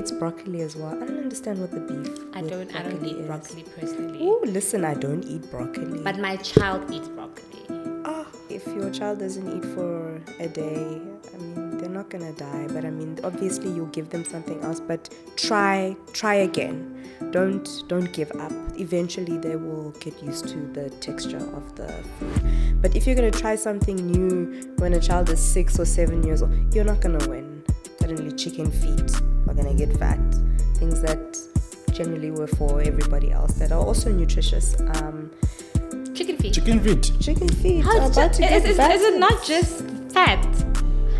hates broccoli as well. I don't understand what the beef. I don't eat broccoli personally. Oh, listen, I don't eat broccoli. But my child eats broccoli. Oh, if your child doesn't eat for a day, I mean, they're not gonna die. But I mean, obviously, you'll give them something else. But try again. Don't give up. Eventually, they will get used to the texture of the food. But if you're gonna try something new when a child is 6 or 7 years old, you're not gonna win. Suddenly, chicken feet are gonna get fat. Things that generally were for everybody else that are also nutritious. Chicken feet. Chicken feet. Is it not just fat?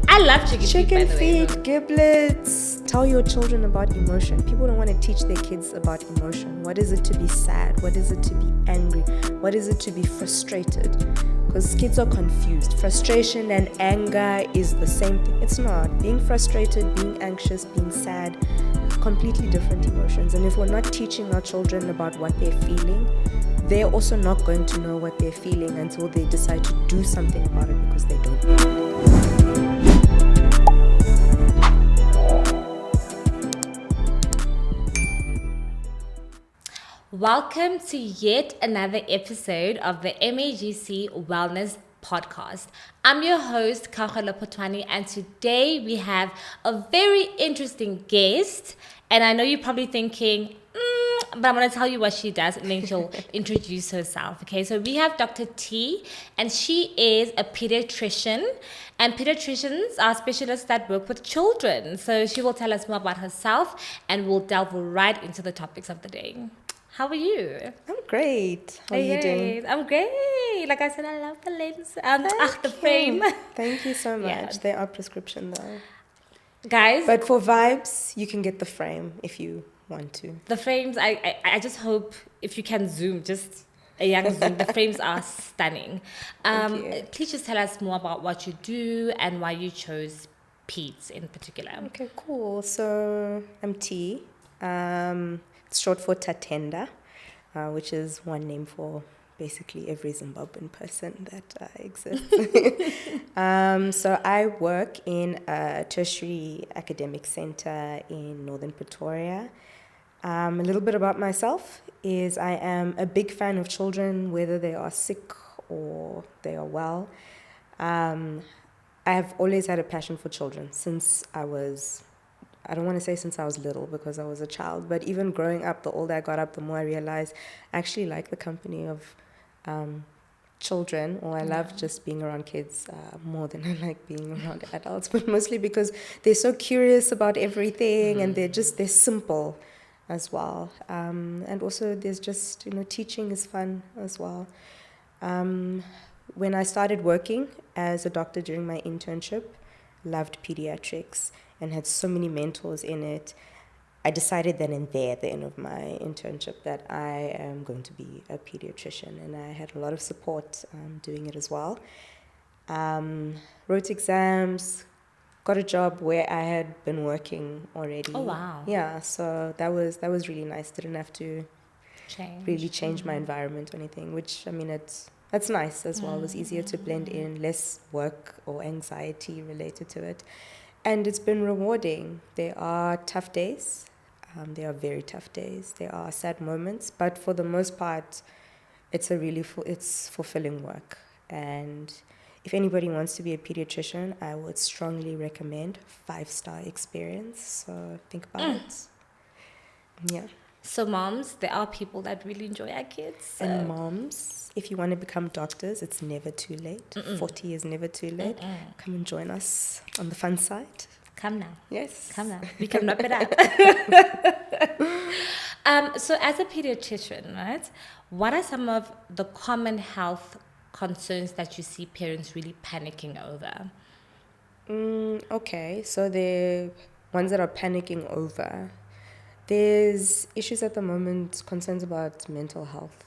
I love chicken feet, giblets. Tell your children about emotion. People don't want to teach their kids about emotion. What is it to be sad? What is it to be angry? What is it to be frustrated? Because kids are confused. Frustration and anger is the same thing. It's not. Being frustrated, being anxious, being sad, completely different emotions. And if we're not teaching our children about what they're feeling, they're also not going to know what they're feeling until they decide to do something about it because they don't know it. Welcome to yet another episode of the MAGC Wellness Podcast. I'm your host, Kaukhala Potwani, and today we have a very interesting guest. And I know you're probably thinking, but I'm going to tell you what she does and then she'll introduce herself. Okay, so we have Dr. T, and she is a pediatrician. And pediatricians are specialists that work with children. So she will tell us more about herself and we'll delve right into the topics of the day. How are you? I'm great. How are you doing? I'm great. Like I said, I love the lens. The frame. Thank you so much. Yeah. They are prescription though. Guys. But for vibes, you can get the frame if you want to. The frames, I just hope if you can zoom, just a young zoom. The frames are stunning. Please just tell us more about what you do and why you chose peds in particular. Okay, cool. So I'm T. It's short for Tatenda, which is one name for basically every Zimbabwean person that exists. So I work in a tertiary academic center in Northern Pretoria. A little bit about myself is I am a big fan of children, whether they are sick or they are well. I have always had a passion for children since I don't want to say since I was little because I was a child, but even growing up, the older I got up, the more I realized I actually like the company of children, or I love just being around kids more than I like being around adults, but mostly because they're so curious about everything and they're simple as well. And also there's just, teaching is fun as well. When I started working as a doctor during my internship, loved pediatrics and had so many mentors in it, I decided then and there at the end of my internship that I am going to be a pediatrician, and I had a lot of support doing it as well. Wrote exams, got a job where I had been working already. Oh, wow. Yeah, so that was really nice. Didn't have to change my environment or anything, which, I mean, that's nice as well. It was easier to blend in, less work or anxiety related to it. And it's been rewarding. There are tough days. There are very tough days. There are sad moments. But for the most part, it's it's fulfilling work. And if anybody wants to be a pediatrician, I would strongly recommend 5-star experience. So think about it. Yeah. So moms, there are people that really enjoy our kids. So. And moms, if you want to become doctors, it's never too late. 40 is never too late. Come and join us on the fun side. Come now. Yes. Come now. We can wrap it up. So as a pediatrician, right, what are some of the common health concerns that you see parents really panicking over? Okay, so the ones that are panicking over, there's issues at the moment, concerns about mental health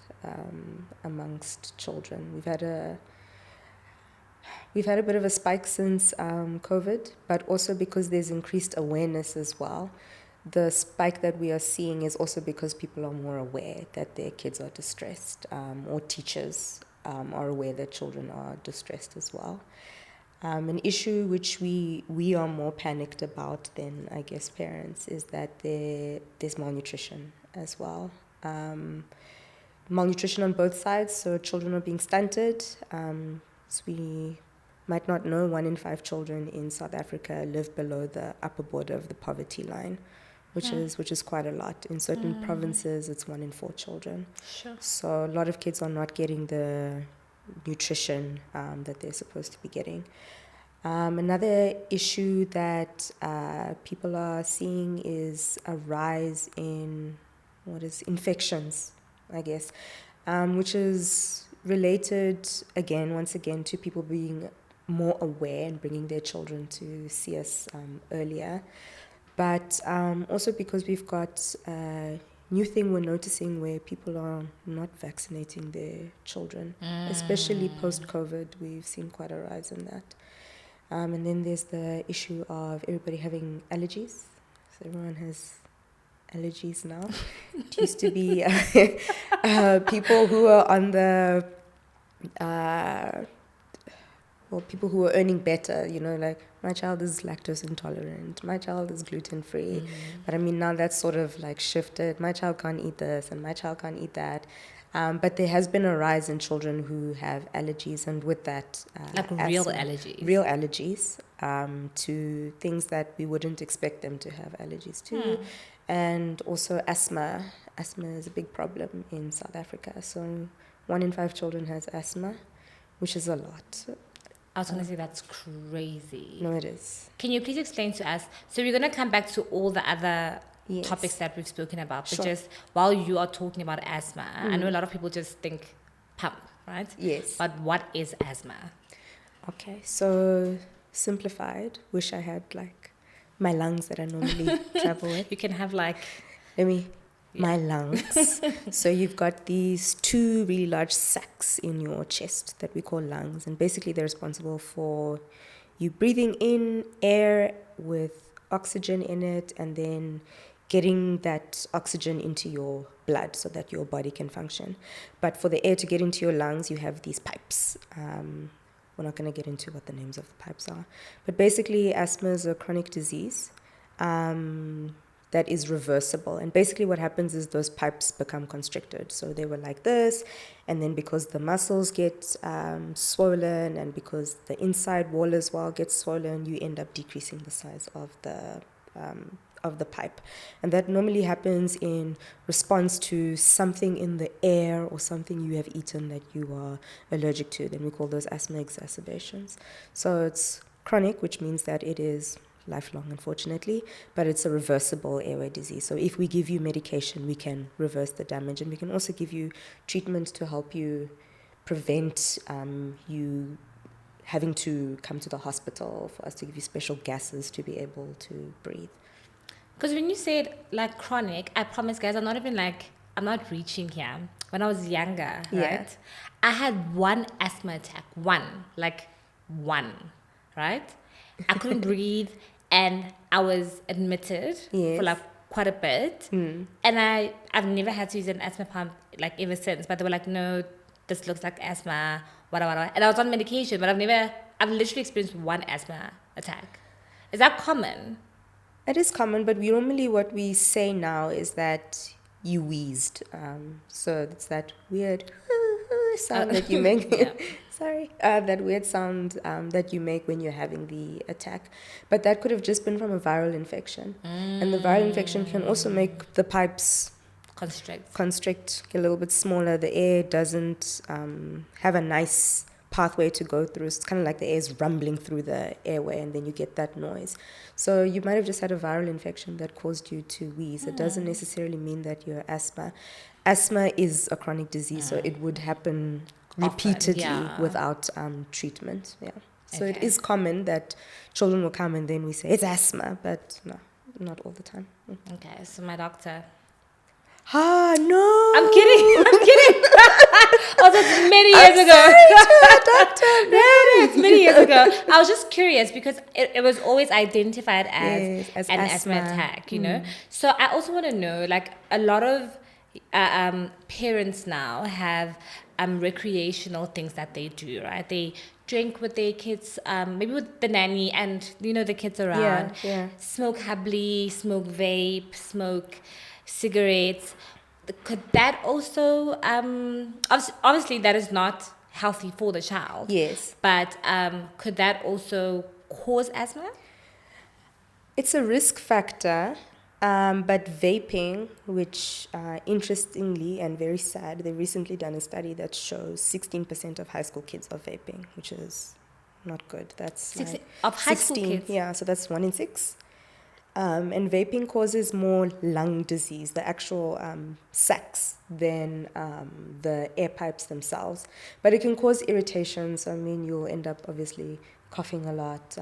amongst children. We've had a bit of a spike since COVID, but also because there's increased awareness as well. The spike that we are seeing is also because people are more aware that their kids are distressed, or teachers are aware that children are distressed as well. An issue which we are more panicked about than, I guess, parents is that there's malnutrition as well. Malnutrition on both sides, so children are being stunted. As we might not know, 1 in 5 children in South Africa live below the upper border of the poverty line, which is quite a lot. In certain provinces, it's 1 in 4 children. Sure. So a lot of kids are not getting the nutrition that they're supposed to be getting. Another issue that people are seeing is a rise in infections, I guess, which is related once again to people being more aware and bringing their children to see us earlier, but also because we've got a new thing we're noticing where people are not vaccinating their children, especially post-COVID. We've seen quite a rise in that. And then there's the issue of everybody having allergies. So everyone has allergies now. It used to be people who are on the people who are earning better, like my child is lactose intolerant, my child is gluten free. But I mean, now that's sort of like shifted. My child can't eat this and my child can't eat that. But there has been a rise in children who have allergies, and with that, real allergies to things that we wouldn't expect them to have allergies to. And also asthma. Asthma is a big problem in South Africa. So 1 in 5 children has asthma, which is a lot. I was going to say that's crazy. No, it is. Can you please explain to us? So we're going to come back to all the other Yes. topics that we've spoken about. But Sure. just while you are talking about asthma, I know a lot of people just think pump, right? Yes. But what is asthma? Okay, so simplified. Wish I had like my lungs that I normally travel with. You can have like... My lungs. So you've got these 2 really large sacs in your chest that we call lungs, and basically they're responsible for you breathing in air with oxygen in it and then getting that oxygen into your blood so that your body can function. But for the air to get into your lungs, you have these pipes. We're not going to get into what the names of the pipes are. But basically, asthma is a chronic disease that is reversible. And basically what happens is those pipes become constricted. So they were like this, and then because the muscles get swollen and because the inside wall as well gets swollen, you end up decreasing the size of the pipe. And that normally happens in response to something in the air or something you have eaten that you are allergic to. Then we call those asthma exacerbations. So it's chronic, which means that it is lifelong, unfortunately, but it's a reversible airway disease. So if we give you medication, we can reverse the damage, and we can also give you treatment to help you prevent you having to come to the hospital, for us to give you special gases to be able to breathe. Because when you said like chronic, I promise guys, I'm not reaching here. When I was younger, right? I had 1 asthma attack. One, right? I couldn't breathe, and I was admitted for like quite a bit. And I've never had to use an asthma pump like ever since. But they were like, no, this looks like asthma, whatever. And I was on medication, but I've literally experienced 1 asthma attack. Is that common? It is common, but what we say now is that you wheezed. So it's that weird sound that you make. Sorry. That weird sound that you make when you're having the attack. But that could have just been from a viral infection. And the viral infection can also make the pipes constrict, get a little bit smaller. The air doesn't have a nice pathway to go through. It's kind of like the air is rumbling through the airway, and then you get that noise. So you might have just had a viral infection that caused you to wheeze. It doesn't necessarily mean that you're asthma. Asthma is a chronic disease, so it would happen repeatedly without treatment. So it is common that children will come and then we say it's asthma, but no, not all the time. Okay, so my doctor... no. I'm kidding. Oh, that's many years ago. It's many years ago. I was just curious because it was always identified as an asthma attack, you know. So I also want to know, like, a lot of parents now have recreational things that they do, right? They drink with their kids, maybe with the nanny and the kids around. Yeah. Smoke habli, smoke vape, smoke cigarettes. Could that also obviously that is not healthy for the child. Yes. But could that also cause asthma? It's a risk factor, but vaping, which interestingly and very sad, they've recently done a study that shows 16% of high school kids are vaping, which is not good. That's like Of high school 16, kids? yeah, so that's 1 in 6. And vaping causes more lung disease, the actual sacs, than the air pipes themselves. But it can cause irritations. I mean, you'll end up obviously coughing a lot.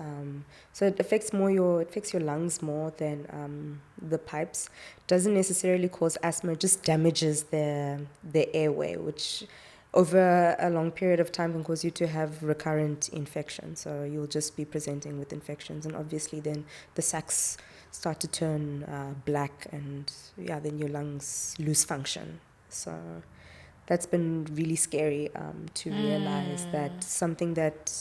So it affects your lungs more than the pipes. Doesn't necessarily cause asthma, it just damages the airway, which over a long period of time can cause you to have recurrent infection. So you'll just be presenting with infections, and obviously then the sacs start to turn black, and then your lungs lose function. So that's been really scary to realize that something that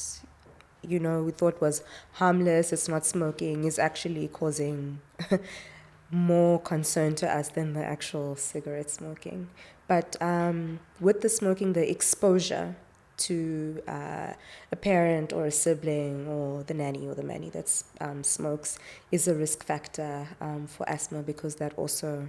we thought was harmless, it's not smoking, is actually causing more concern to us than the actual cigarette smoking. But with the smoking, the exposure to a parent or a sibling or the nanny or the manny that smokes is a risk factor for asthma, because that also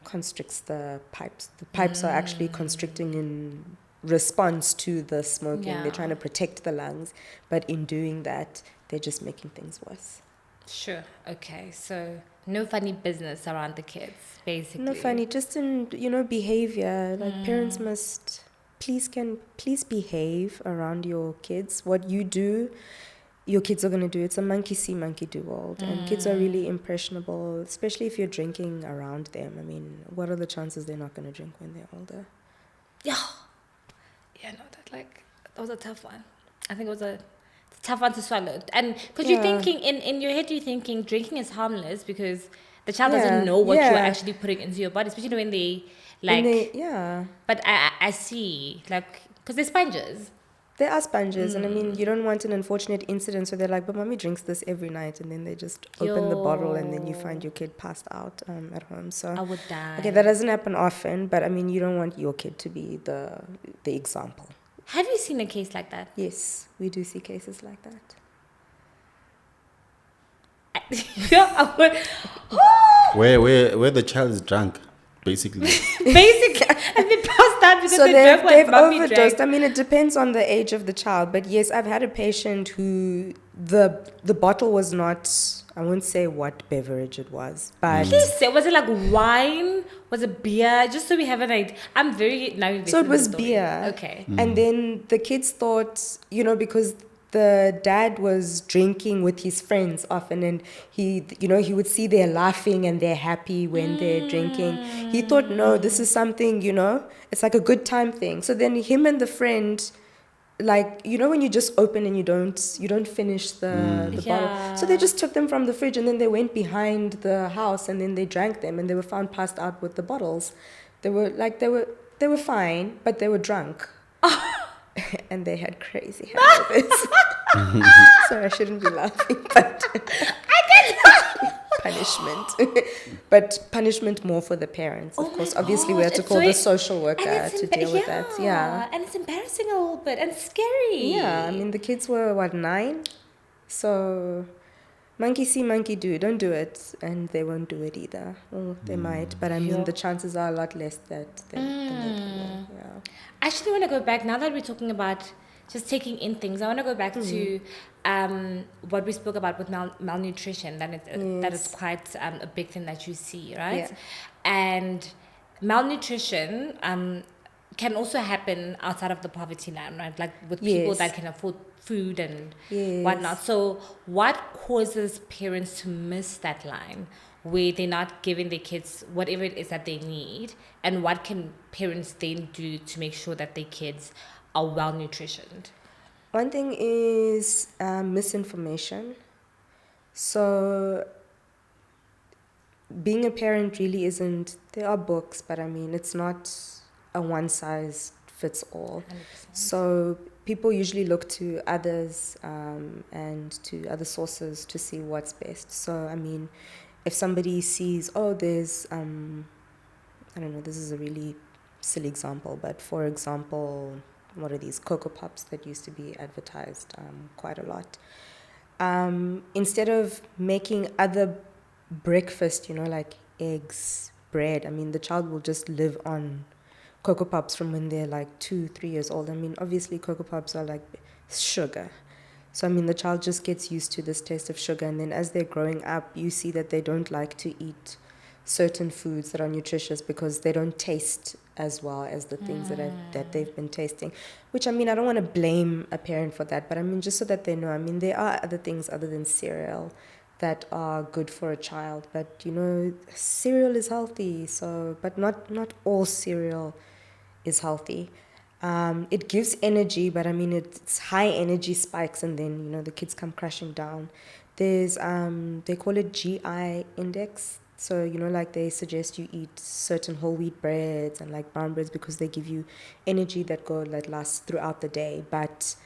constricts the pipes. The pipes are actually constricting in response to the smoking. Yeah. They're trying to protect the lungs, but in doing that, they're just making things worse. Sure. Okay. So no funny business around the kids, basically. No funny, just in behavior. Like parents must please behave around your kids. What you do, your kids are going to do. It's a monkey see, monkey do world. And kids are really impressionable, especially if you're drinking around them. I mean, what are the chances they're not going to drink when they're older? Yeah. Yeah, no, that was a tough one. I think it was a tough one to swallow. And because you're thinking, in your head, you're thinking drinking is harmless because the child doesn't know what you're actually putting into your body, especially when they, But I see, because they're sponges. They are sponges, and I mean, you don't want an unfortunate incident, so they're like, but mommy drinks this every night, and then they just open the bottle, and then you find your kid passed out at home. So I would die. Okay, that doesn't happen often, but I mean, you don't want your kid to be the example. Have you seen a case like that? Yes, we do see cases like that. Where the child is drunk, basically. And they passed out because So they they've mommy overdosed. drank. I mean, it depends on the age of the child, but yes, I've had a patient who the bottle was not, I won't say what beverage it was, but Please say, was it like wine? Was it beer? Just so we have an idea. I'm very now invested. So it was in the story. beer. Okay. And then the kids thought, because the dad was drinking with his friends often, and he would see they're laughing and they're happy when they're drinking. He thought, no, this is something, it's like a good time thing. So then him and the friend, when you just open and you don't finish the bottle. So they just took them from the fridge, and then they went behind the house, and then they drank them, and they were found passed out with the bottles. They were fine, but they were drunk. And they had crazy hangovers. Sorry, I shouldn't be laughing, but punishment. But punishment more for the parents, of course. Obviously, we had to call the social worker to deal with that. Yeah. And it's embarrassing a little bit and scary. Yeah, I mean, the kids were, 9? So, monkey see, monkey do. Don't do it, and they won't do it either. Or they might, but I mean, the chances are a lot less than they will. Yeah. I actually want to go back, now that we're talking about just taking in things, I want to go back to what we spoke about with malnutrition, that is quite a big thing that you see, right? Yeah. And malnutrition can also happen outside of the poverty line, right? Like with people that can afford food and whatnot. So what causes parents to miss that line where they're not giving their kids whatever it is that they need, and what can parents then do to make sure that their kids are well nutritioned? One thing is misinformation. So being a parent really isn't, there are books, but I mean, it's not a one size fits all. 100%. So people usually look to others and to other sources to see what's best. So, I mean, if somebody sees, oh, there's, I don't know, this is a really silly example, but for example, what are these Cocoa Pops that used to be advertised quite a lot? Instead of making other breakfast, like eggs, bread, I mean, the child will just live on Cocoa Pops from when they're like 2-3 years old. I mean, obviously Cocoa Pops are like sugar. So, I mean, the child just gets used to this taste of sugar. And then as they're growing up, you see that they don't like to eat certain foods that are nutritious because they don't taste as well as the things that they've been tasting. Which, I mean, I don't want to blame a parent for that. But, I mean, just so that they know, I mean, there are other things other than cereal that are good for a child. But, cereal is healthy. So, but not all cereal is healthy. It gives energy, but I mean, it's high energy spikes, and then, the kids come crashing down. There's, they call it GI index. So, like they suggest you eat certain whole wheat breads and like brown breads because they give you energy that lasts throughout the day. But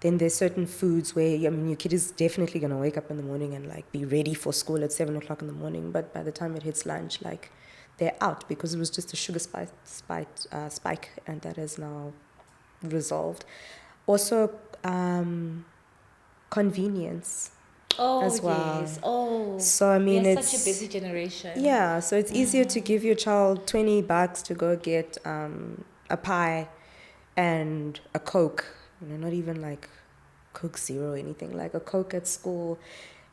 then there's certain foods where, I mean, your kid is definitely going to wake up in the morning and like be ready for school at 7 o'clock in the morning. But by the time it hits lunch, like they're out because it was just a sugar spike, and that is now resolved. Also, convenience as well. Yes. Oh, So, I mean, we are it's such a busy generation. Yeah, so it's easier to give your child $20 to go get a pie and a Coke. Not even like Coke Zero or anything, like a Coke at school.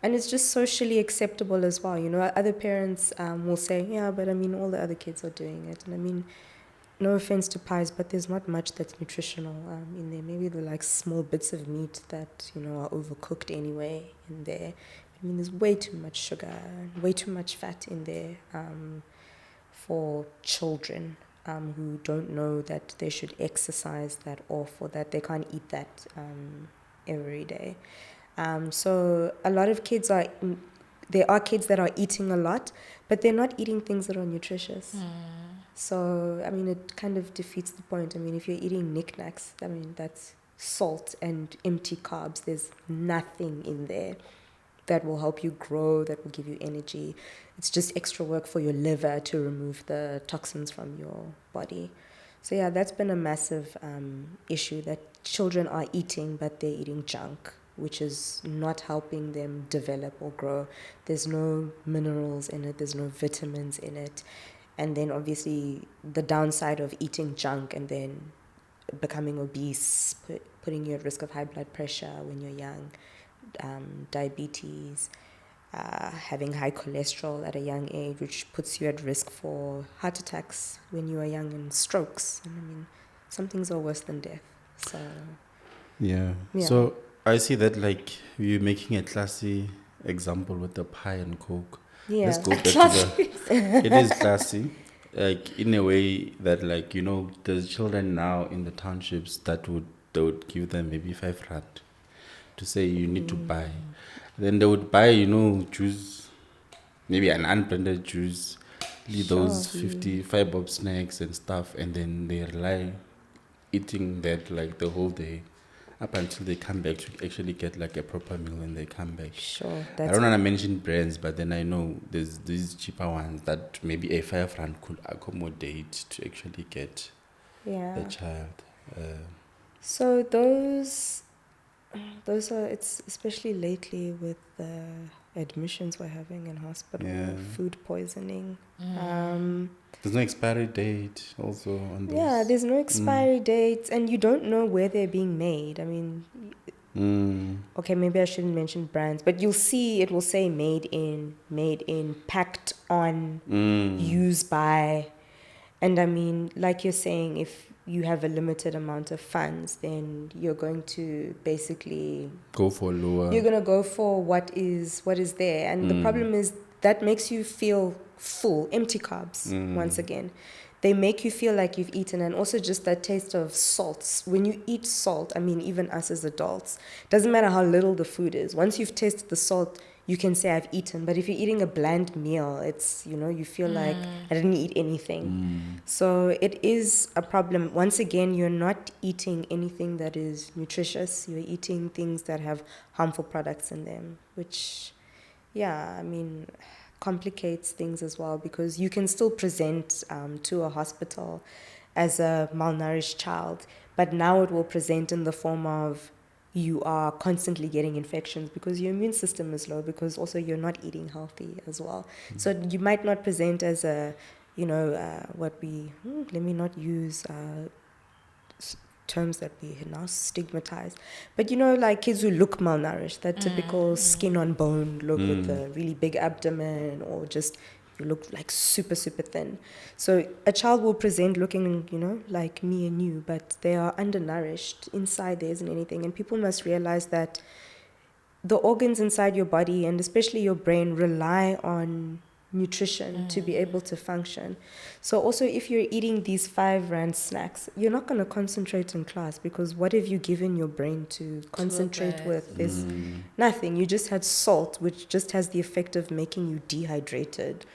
And it's just socially acceptable as well. Other parents will say, yeah, but I mean, all the other kids are doing it. And I mean, no offense to pies, but there's not much that's nutritional in there. Maybe they're like small bits of meat that, are overcooked anyway in there. I mean, there's way too much sugar, way too much fat in there for children who don't know that they should exercise that off or that they can't eat that every day. So a lot of kids there are kids that are eating a lot, but they're not eating things that are nutritious. So, I mean, it kind of defeats the point. I mean, if you're eating knickknacks, I mean, that's salt and empty carbs. There's nothing in there that will help you grow, that will give you energy. It's just extra work for your liver to remove the toxins from your body. So, yeah, that's been a massive issue that children are eating, but they're eating junk, which is not helping them develop or grow. There's no minerals in it. There's no vitamins in it. And then obviously the downside of eating junk and then becoming obese, putting you at risk of high blood pressure when you're young, diabetes, having high cholesterol at a young age, which puts you at risk for heart attacks when you are young and strokes. And I mean, some things are worse than death. So, Yeah. So I see that like you're making a classy example with the pie and Coke. yeah. Let's go back to it is classy. Like in a way that like, there's children now in the townships they would give them maybe 5 rand to say you need to buy. Then they would buy, juice, maybe an unbranded juice, those 55 bob snacks and stuff, and then they rely eating that like the whole day up until they come back to actually get like a proper meal when they come back. Sure. I don't want to mention brands, but then I know there's these cheaper ones that maybe a 5 rand could accommodate to actually get the child. So those are, it's especially lately with the admissions we're having in hospital, food poisoning. There's no expiry date also on those. Yeah, there's no expiry dates, and you don't know where they're being made. I mean, okay, maybe I shouldn't mention brands, but you'll see it will say made in, packed on, used by. And I mean, like you're saying, if you have a limited amount of funds, then you're going to basically go for lower. You're going to go for what is there. And the problem is that makes you feel full, empty carbs, once again. They make you feel like you've eaten, and also just that taste of salts. When you eat salt, I mean, even us as adults, doesn't matter how little the food is. Once you've tasted the salt, you can say I've eaten. But if you're eating a bland meal, it's, you feel like I didn't eat anything. So it is a problem. Once again, you're not eating anything that is nutritious. You're eating things that have harmful products in them, which, complicates things as well, because you can still present to a hospital as a malnourished child, but now it will present in the form of you are constantly getting infections because your immune system is low, because also you're not eating healthy as well. So you might not present as a, let me not use terms that we now stigmatize, but like kids who look malnourished, that typical skin on bone look with a really big abdomen, or just you look like super super thin. So a child will present looking like me and you, but they are undernourished. Inside there isn't anything, and people must realize that the organs inside your body, and especially your brain, rely on nutrition to be able to function. So also, if you're eating these 5 rand snacks, you're not going to concentrate in class, because what have you given your brain to concentrate with? There's nothing. You just had salt, which just has the effect of making you dehydrated,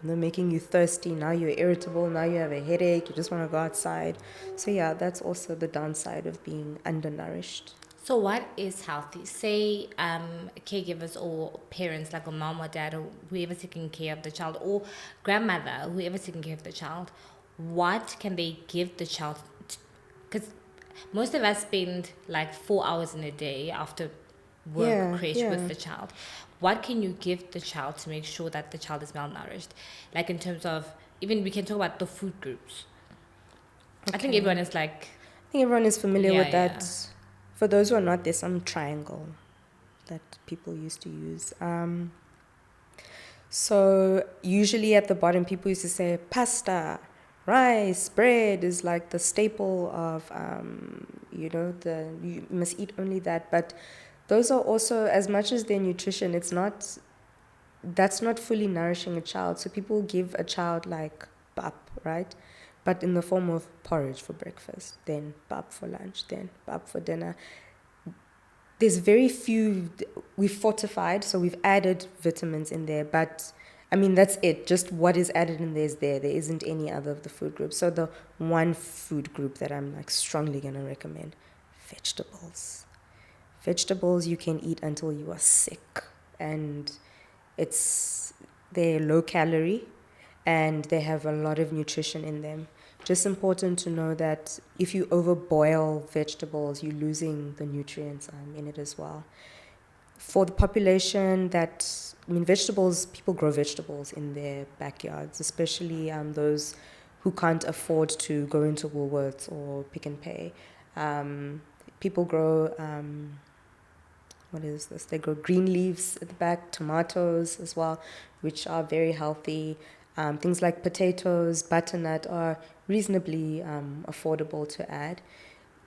making you thirsty. Now you're irritable, now you have a headache, you just want to go outside. So that's also the downside of being undernourished. So what is healthy? Say caregivers or parents, like a mom or dad or whoever's taking care of the child, or grandmother, whoever's taking care of the child, what can they give the child? Because most of us spend like 4 hours in a day after work creche with the child. What can you give the child to make sure that the child is malnourished? Like in terms of, even we can talk about the food groups. Okay. I think everyone is familiar with that. Yeah. For those who are not, there's some triangle that people used to use. So usually at the bottom, people used to say pasta, rice, bread is like the staple of, you must eat only that. But those are also, as much as they're nutrition, that's not fully nourishing a child. So people give a child like pap, right? But in the form of porridge for breakfast, then pap for lunch, then pap for dinner. There's very few, we've fortified, so we've added vitamins in there, but that's it. Just what is added in there is there. There isn't any other of the food groups. So the one food group that I'm strongly going to recommend, vegetables. Vegetables you can eat until you are sick, and they're low calorie, and they have a lot of nutrition in them. Just important to know that if you overboil vegetables, you're losing the nutrients in it as well. For the population vegetables, people grow vegetables in their backyards, especially those who can't afford to go into Woolworths or Pick and Pay. People grow, They grow green leaves at the back, tomatoes as well, which are very healthy. Things like potatoes, butternut are reasonably affordable to add.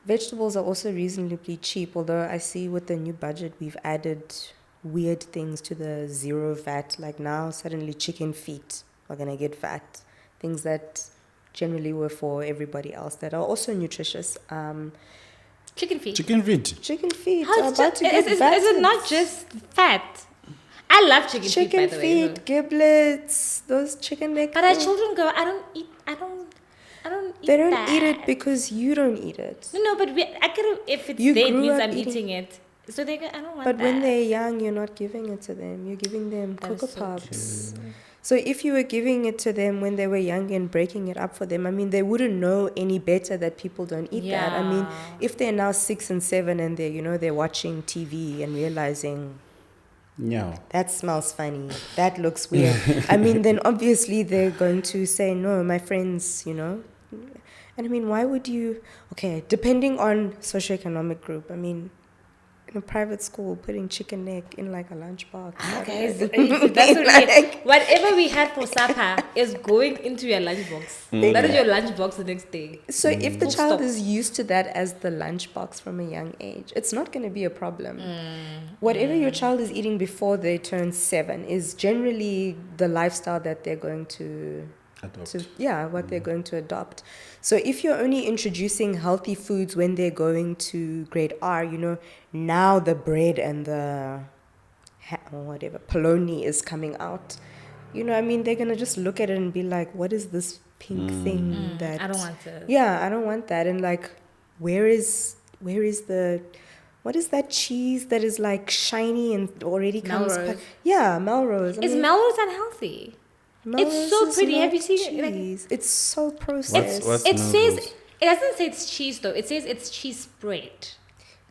Vegetables are also reasonably cheap, although I see with the new budget we've added weird things to the zero VAT. Like now suddenly chicken feet are going to get VAT. Things that generally were for everybody else that are also nutritious. Chicken feet. Chicken feet. Chicken feet. Is it not just fat? I love chicken feet, by the way. Chicken feet, giblets, those chicken legs. But our children go, I don't eat They don't that. eat it because you don't eat it. No, but if it's there, it means I'm eating it. So they go, I don't want but that. But when they're young, you're not giving it to them. You're giving them Cocoa Puffs. So if you were giving it to them when they were young and breaking it up for them, they wouldn't know any better that people don't eat that. If they're now 6 and 7 and they're watching TV and realizing, that smells funny, that looks weird. Then obviously they're going to say, no, my friends, And why would you? Okay, depending on socioeconomic group. In a private school, putting chicken neck in like a lunchbox. Okay, that's whatever we had for supper is going into your lunchbox. That is your lunchbox the next day. So if the child is used to that as the lunchbox from a young age, it's not going to be a problem. Whatever your child is eating before they turn 7 is generally the lifestyle that they're going to what they're going to adopt. So if you're only introducing healthy foods when they're going to grade R, now the bread and the or whatever, polony is coming out, you know, I mean, they're going to just look at it and be like, what is this pink thing that... I don't want to. Yeah, I don't want that. And like, where is the... What is that cheese that is like shiny and already comes... Melrose. Yeah, Melrose. Is Melrose unhealthy? Melrose It's so is pretty. not Have you seen it? Like, cheese. It's so processed. What's it Melrose? says, it doesn't say it's cheese though. It says it's cheese spread.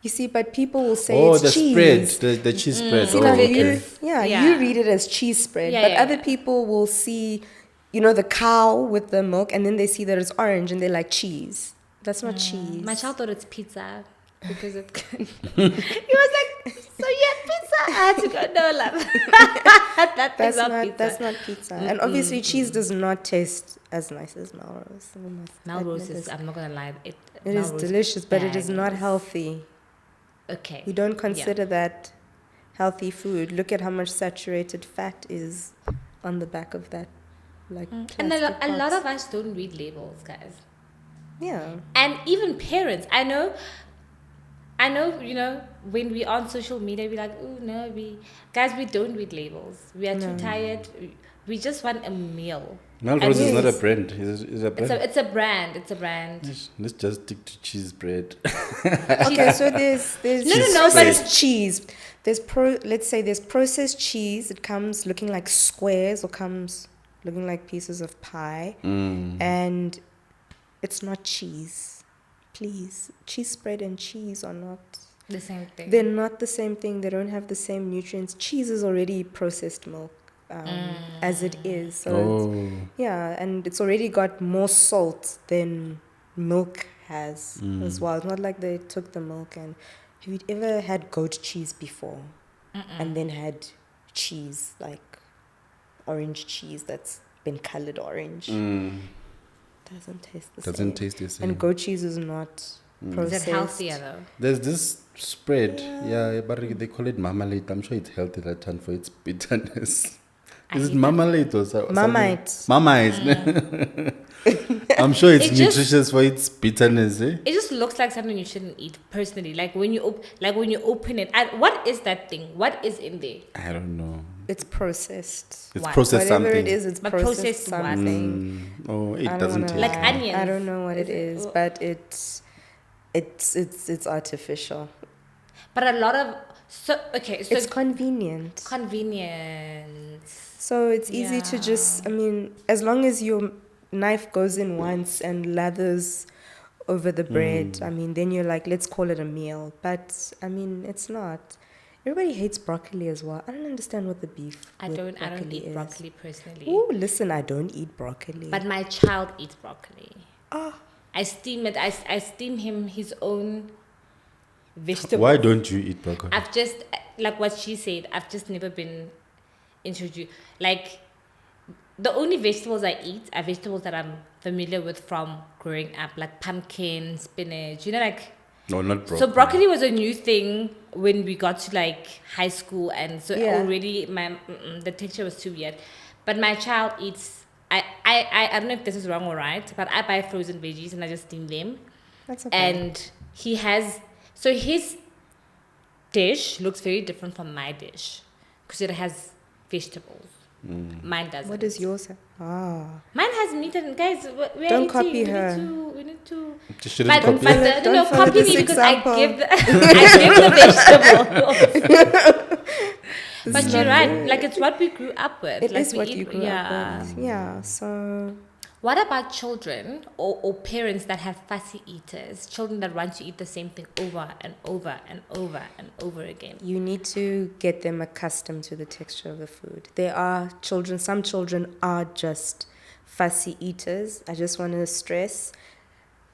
You see, but people will say Oh, it's the cheese. spread, the cheese spread. See, Oh, now okay. you read it as cheese spread, Yeah, but yeah, other yeah. people will see, you know, the cow with the milk, and then they see that it's orange, and they're like, cheese. That's not cheese. My child thought it's pizza because it. He was like, "So you have pizza?" I had to go, "No, love. That's not not pizza." that's not pizza. And obviously, cheese does not taste as nice as Melrose. We must Melrose admit is. this. I'm not gonna lie. It Is delicious, but it is not bangs. healthy. Okay. We don't consider that healthy food. Look at how much saturated fat is on the back of that, like. And plastic a lot box. of us don't read labels, guys. Yeah. And even parents, I know, you know, when we on social media, we're like, oh no, we don't read labels. We are too tired. We just want a meal. Melrose is And not a yes. brand. It's a brand. It's a brand. It's a brand. Let's just stick to cheese bread. Okay, so there's No, but processed cheese. Let's say there's processed cheese. It comes looking like squares or comes looking like pieces of pie, and it's not cheese. Please, cheese spread and cheese are not. The same thing. They're not the same thing. They don't have the same nutrients. Cheese is already processed milk, as it is. So it's, yeah, and it's already got more salt than milk has as well. It's not like they took the milk and... Have you ever had goat cheese before? And then had cheese, like orange cheese that's been colored orange? Doesn't taste the same. Doesn't taste the same. And goat cheese is not Is processed. it healthier though? There's this spread, yeah, but they call it marmalade. I'm sure it's healthy that time for its bitterness. Is it marmalade or something? Marmite. Marmite. I'm sure it's It just- nutritious for its bitterness, eh? It just looks like something you shouldn't eat. Personally, like when you open it, what is that thing? What is in there? I don't know. It's processed. It's What? processed Whatever something. it is, it's But processed processed what? something. Oh, it I don't doesn't wanna taste. Like lie. onions. I don't know what it Is is, it- but it's artificial. But a lot of It's convenient. convenience. So it's easy to just, I mean, as long as your knife goes in once and lathers over the bread, I mean, then you're like, let's call it a meal. But I mean, it's not. Everybody hates broccoli as well. I don't understand what the beef. I with don't broccoli eat is. broccoli personally. Ooh, listen, I don't eat broccoli. But my child eats broccoli. Oh. I steam it. I steam him his own vegetables. Why don't you eat broccoli? I've just, like what she said, I've just never been introduced. Like, the only vegetables I eat are vegetables that I'm familiar with from growing up, like pumpkin, spinach, you know, like. No, not broccoli. So broccoli was a new thing when we got to like high school, and so Yeah. already the texture was too weird. But my child eats. I don't know if this is wrong or right, but I buy frozen veggies and I just steam them. That's okay. And he has, so his dish looks very different from my dish because it has vegetables. Mine doesn't. What is yours? Ah. Mine has meat and guys. We're Don't eating. copy her. We need to. You shouldn't But, copy. but Don't no, follow copy this me because example. I give the I give the vegetables. But is you're not right. good. Like it's what we grew up with. It like is we what eat, you grew up with. Yeah. So What about children or parents that have fussy eaters? Children that want to eat the same thing over and over and over and over again. you need to get them accustomed to the texture of the food. There are children, some children are just fussy eaters. I just want to stress,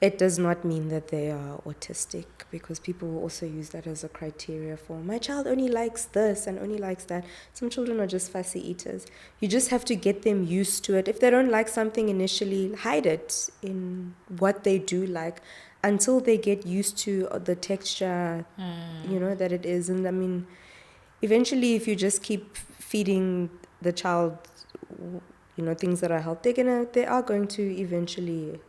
it does not mean that they are autistic, because people will also use that as a criteria for, my child only likes this and only likes that. Some children are just fussy eaters. You just have to get them used to it. If they don't like something initially, hide it in what they do like until they get used to the texture, you know, that it is. And I mean, eventually, if you just keep feeding the child, you know, things that are healthy, they are going to eventually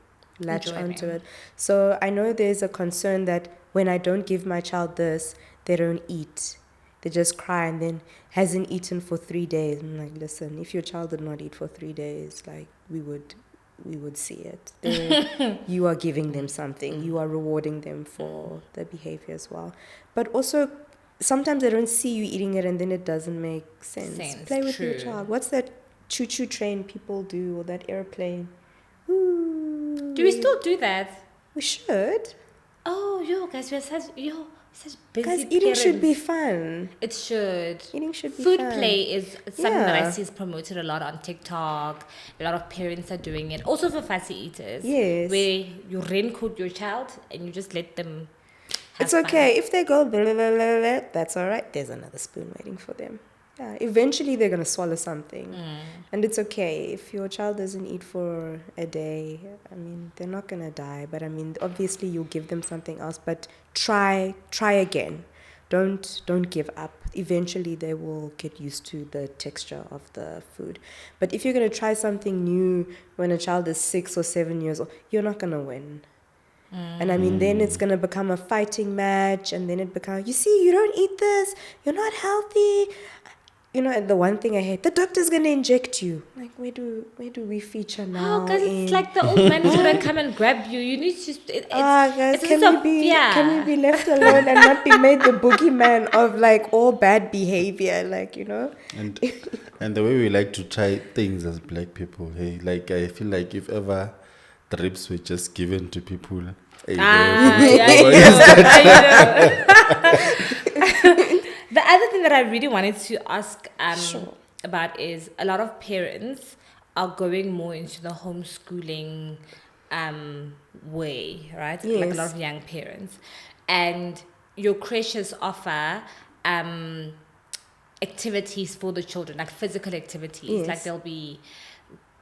latch Enjoy onto them. it. So I know there's a concern that when I don't give my child this, they don't eat. They just cry and then hasn't eaten for 3 days. I'm like, listen, if your child did not eat for 3 days, like we would see it. You are giving them something. You are rewarding them for the behavior as well. But also, sometimes they don't see you eating it and then it doesn't make sense. Play with your child. What's that choo-choo train people do, or that airplane? Ooh, Do we still do that? we should. Oh, guys, we're such busy Because eating should be parents. fun. It should. Eating should be Food fun. play is something that I Yeah. see is promoted a lot on TikTok. A lot of parents are doing it. Also for fussy eaters. Yes. Where you raincoat your child and you just let them have It's fun. okay. If they go, blah, blah, blah, blah, blah, that's all right. There's another spoon waiting for them. Yeah, eventually they're going to swallow something. And it's okay. If your child doesn't eat for a day, I mean, they're not going to die. But I mean, obviously you'll give them something else. But try again. Don't give up. Eventually they will get used to the texture of the food. But if you're going to try something new when a child is 6 or 7 years old, you're not going to win. And I mean, then it's going to become a fighting match. And then it becomes, you see, you don't eat this. You're not healthy. You know, and the one thing I hate, the doctor's going to inject you. Like, where do we feature now? Oh, because it's like the old man is going to come and grab you. You need to... Guys, it's a can sense of we fear. be left alone and not be made the boogeyman of like all bad behavior, like, you know? And the way we like to try things as black people, hey, like I feel like if ever trips were just given to people, hey, The other thing that I really wanted to ask Sure. about is a lot of parents are going more into the homeschooling way, right? Like a lot Yes. of young parents. And your creches offer activities for the children, like physical activities. Yes. Like there'll be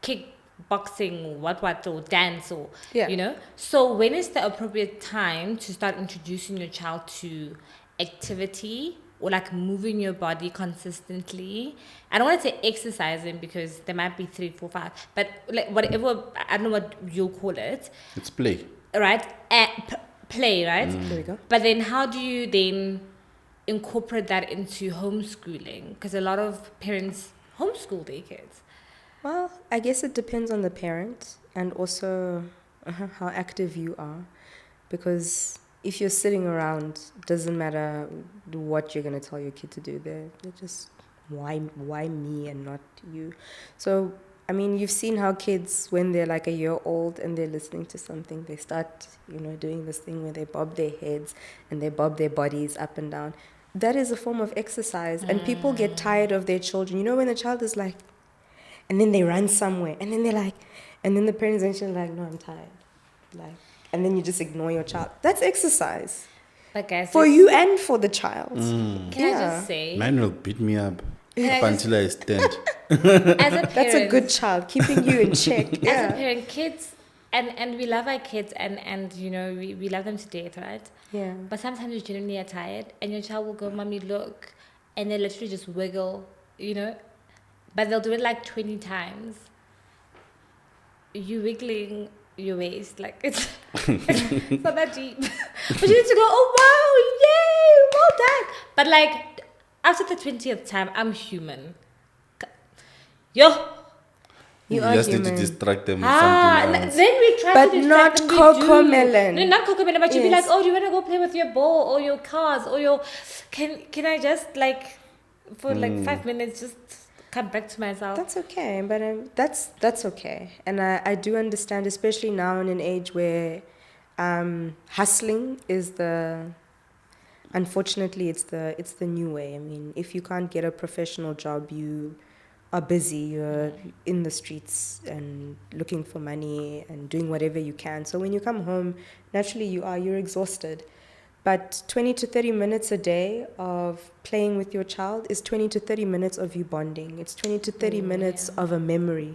kickboxing, what, or dance, or, Yeah. you know. So when is the appropriate time to start introducing your child to activity or like moving your body consistently? I don't want to say exercising because there might be 3, 4, 5, but like whatever, I don't know what you'll call it, it's play. right? Play, right? There we go. But then how do you then incorporate that into homeschooling? Because a lot of parents homeschool their kids. Well, I guess it depends on the parent and also how active you are. Because if you're sitting around, it doesn't matter what you're going to tell your kid to do. They're just, why me and not you? So, I mean, you've seen how kids, when they're like a year old and they're listening to something, they start, you know, doing this thing where they bob their heads and they bob their bodies up and down. That is a form of exercise. And people get tired of their children. You know, when the child is like, and then they run somewhere, and then they're like, and then the parents actually like, no, I'm tired. Like, and then you just ignore your child. That's exercise. But guys, For you and for the child. can I just say, Man will beat me up I up until I stand. as a parent, That's a good child, keeping you in check. as a Yeah. parent, kids, and we love our kids, and you know, we love them to death, right? Yeah. But sometimes you genuinely are tired, and your child will go, "Mommy, look," and they literally just wiggle, you know, but they'll do it like 20 times. You wiggling your waist, like it's not that deep, but you need to go, "Oh wow, yay, well done!" But like after the 20th time, I'm human. Yo. You You are just need human. to distract them with Ah, something else. then we try But to distract not them, we Coco do. Melon. No, not Coco Melon, but you'd be like, Yes. oh, do you want to go play with your ball or your cars or your... Can I just like, for like 5 minutes, just come back to myself? That's okay, but that's okay. And I do understand, especially now in an age where hustling is unfortunately, it's the new way. I mean, if you can't get a professional job, you are busy. You're in the streets and looking for money and doing whatever you can. So when you come home, naturally you're exhausted. But 20 to 30 minutes a day of playing with your child is 20 to 30 minutes of you bonding. It's 20 to 30 minutes of a memory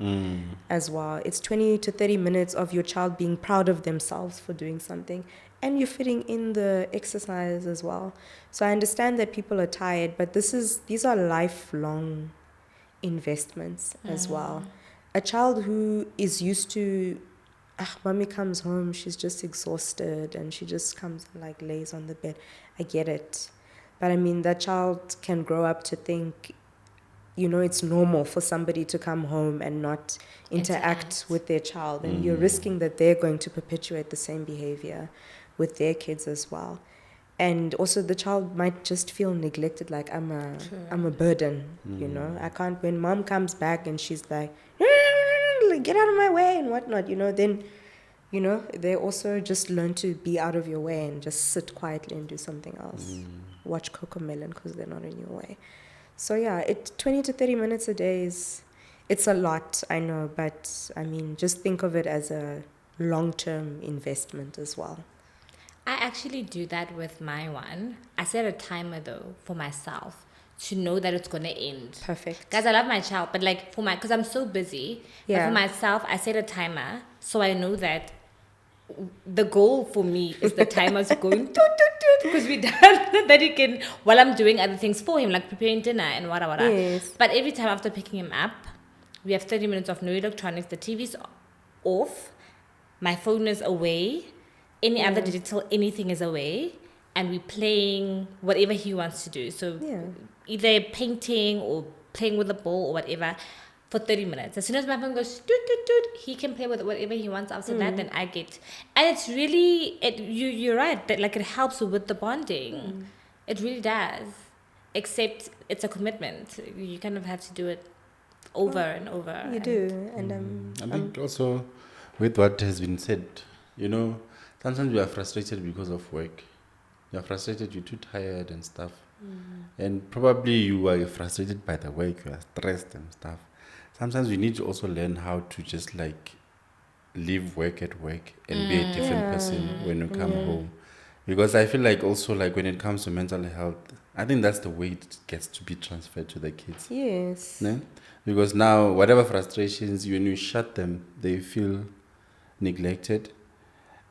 as well. It's 20 to 30 minutes of your child being proud of themselves for doing something. And you're fitting in the exercise as well. So I understand that people are tired, but these are lifelong investments as well. A child who is used to, mommy comes home, she's just exhausted and she just comes and like lays on the bed. I get it. But I mean, that child can grow up to think, it's normal for somebody to come home and not interact with their child. And you're risking that they're going to perpetuate the same behavior with their kids as well. And also the child might just feel neglected, like I'm a burden, I can't, when mom comes back and she's like, get out of my way and whatnot, then, they also just learn to be out of your way and just sit quietly and do something else. Watch Cocomelon because they're not in your way. So yeah, 20 to 30 minutes a day it's a lot, I know, but I mean, just think of it as a long-term investment as well. I actually do that with my one. I set a timer though for myself to know that it's gonna end. Perfect. Guys, I love my child, but like because I'm so busy. Yeah. But for myself, I set a timer so I know that the goal for me is the timer's going because we're done. That he can, while I'm doing other things for him, like preparing dinner and whatever. Yes. But every time after picking him up, we have 30 minutes of no electronics. The TV's off, my phone is away. Any other digital anything is away, and we're playing whatever he wants to do. So either painting or playing with the ball or whatever for 30 minutes. As soon as my phone goes doot, doot, doot, he can play with whatever he wants after that. Then I get, and it's really you're right that like it helps with the bonding. It really does. Except it's a commitment. You kind of have to do it over and over. You do, and I think also with what has been said, sometimes we are frustrated because of work. You are frustrated, you're too tired and stuff. And probably you are frustrated by the work, you are stressed and stuff. Sometimes we need to also learn how to just like leave work at work and be a different person when you come home. Because I feel like also like when it comes to mental health, I think that's the way it gets to be transferred to the kids. yes. Yeah? Because now whatever frustrations, when you shut them, they feel neglected.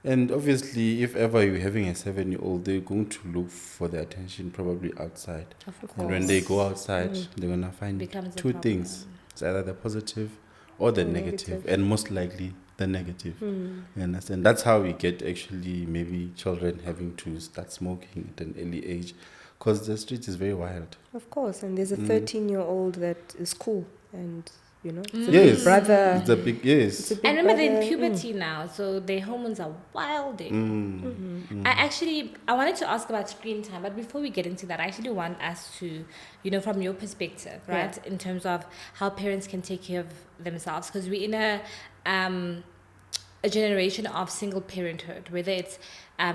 And obviously, if ever you're having a 7-year-old, they're going to look for the attention probably outside. Of course. And when they go outside, they're going to find Becomes a two problem. things. It's either the positive or the negative, and most likely the negative. You understand? That's how we get actually maybe children having to start smoking at an early age, because the street is very wild. Of course, and there's a 13-year-old that is cool, and it's a Yes, big brother. it's a big It's a big And remember, they're brother. in puberty now, so their hormones are wilding. I wanted to ask about screen time, but before we get into that, I actually want us to, from your perspective, right, in terms of how parents can take care of themselves, because we're in a generation of single parenthood, whether it's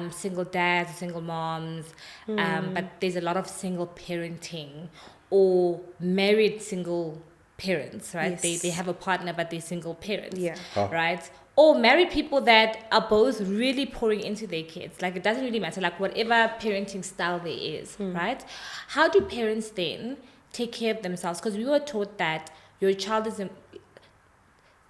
single dads, single moms, but there's a lot of single parenting or married single parents, right? Yes. They have a partner, but they're single parents, Yeah. right? Or married people that are both really pouring into their kids. Like, it doesn't really matter, like whatever parenting style there is, right? How do parents then take care of themselves? Because we were taught that your child is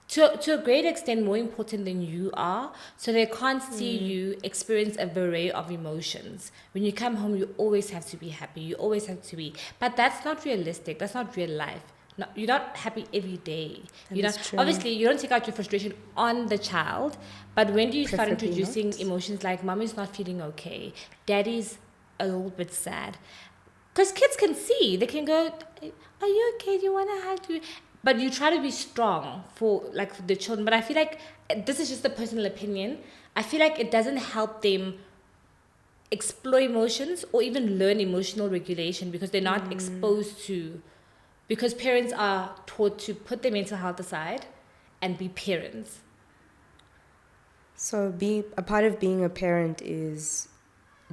to a great extent more important than you are, so they can't see you experience a array of emotions. When you come home, you always have to be happy, you always have to be, but that's not realistic, that's not real life. No, you're not happy every day. That is true. Obviously you don't take out your frustration on the child, but when do you start Preferably introducing not. emotions like mommy's not feeling okay, daddy's a little bit sad? Because kids can see, they can go, are you okay, do you want to hug you? But you try to be strong for the children. But I feel like, this is just a personal opinion, I feel like it doesn't help them explore emotions or even learn emotional regulation, because they're not exposed to, because parents are taught to put their mental health aside and be parents. So a part of being a parent is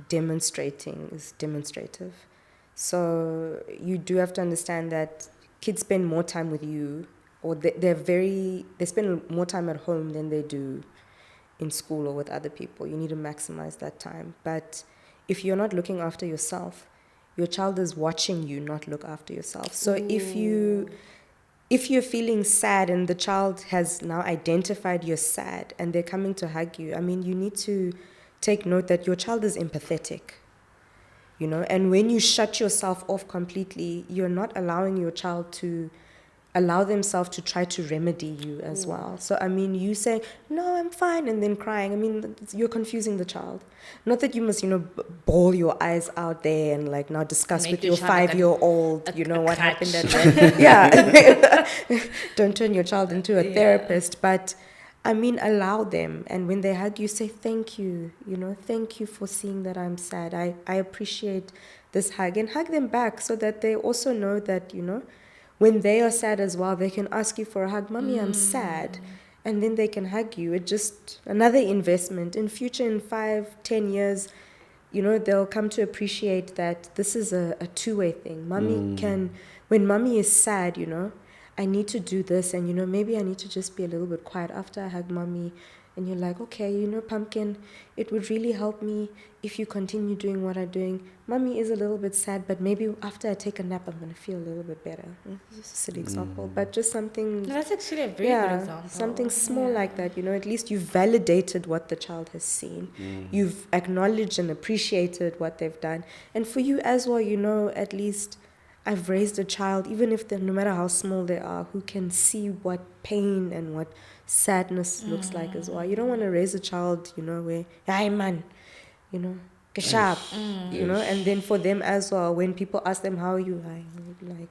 demonstrative. So you do have to understand that kids spend more time with you, or they spend more time at home than they do in school or with other people. You need to maximize that time. But if you're not looking after yourself, your child is watching you not look after yourself. So if you're feeling sad and the child has now identified you're sad and they're coming to hug you, I mean, you need to take note that your child is empathetic, and when you shut yourself off completely, you're not allowing your child to allow themselves to try to remedy you as well. So, I mean, you say, no, I'm fine, and then crying. I mean, you're confusing the child. Not that you must, bawl your eyes out there and like now discuss Make with your your child like 5-year-old, a what crutch. happened at that. Yeah. Don't turn your child into a Yeah. therapist, but I mean, allow them. And when they hug you, say thank you. Thank you for seeing that I'm sad. I appreciate this hug, and hug them back so that they also know that, when they are sad as well, they can ask you for a hug. Mommy, I'm sad. And then they can hug you. It's just another investment. In future, in 5-10 years, they'll come to appreciate that this is a two-way thing. Mommy when mommy is sad, I need to do this, and maybe I need to just be a little bit quiet after I hug mommy. And you're like, okay, Pumpkin, it would really help me if you continue doing what I'm doing. Mommy is a little bit sad, but maybe after I take a nap, I'm going to feel a little bit better. Just a silly example, but just something. No, that's actually a very good example. Something small like that, at least you've validated what the child has seen. You've acknowledged and appreciated what they've done. And for you as well, at least I've raised a child, even if no matter how small they are, who can see what pain and what sadness looks like as well. You don't want to raise a child, where, hey man, sharp, and then for them as well, when people ask them how you are, like,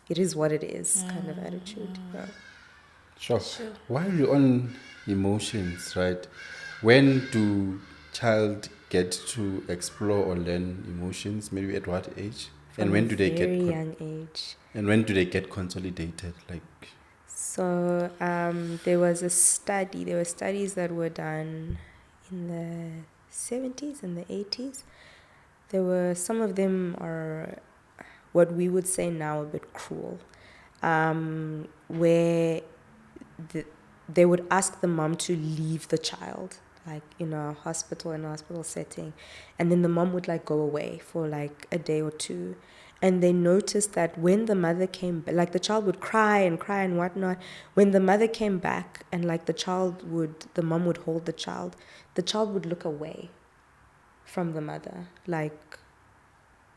it is what it is kind of attitude. Yeah. Sure. While you're on emotions, right? When do child get to explore or learn emotions? Maybe at what age? From and when a do they get very young age. And when do they get consolidated? So there was a study. There were studies that were done in the 70s and the 80s. Some of them are what we would say now a bit cruel, where they would ask the mom to leave the child, like in a hospital setting, and then the mom would like go away for like a day or two. And they noticed that when the mother came back, like the child would cry and whatnot. When the mother came back and like the mom would hold the child would look away from the mother, like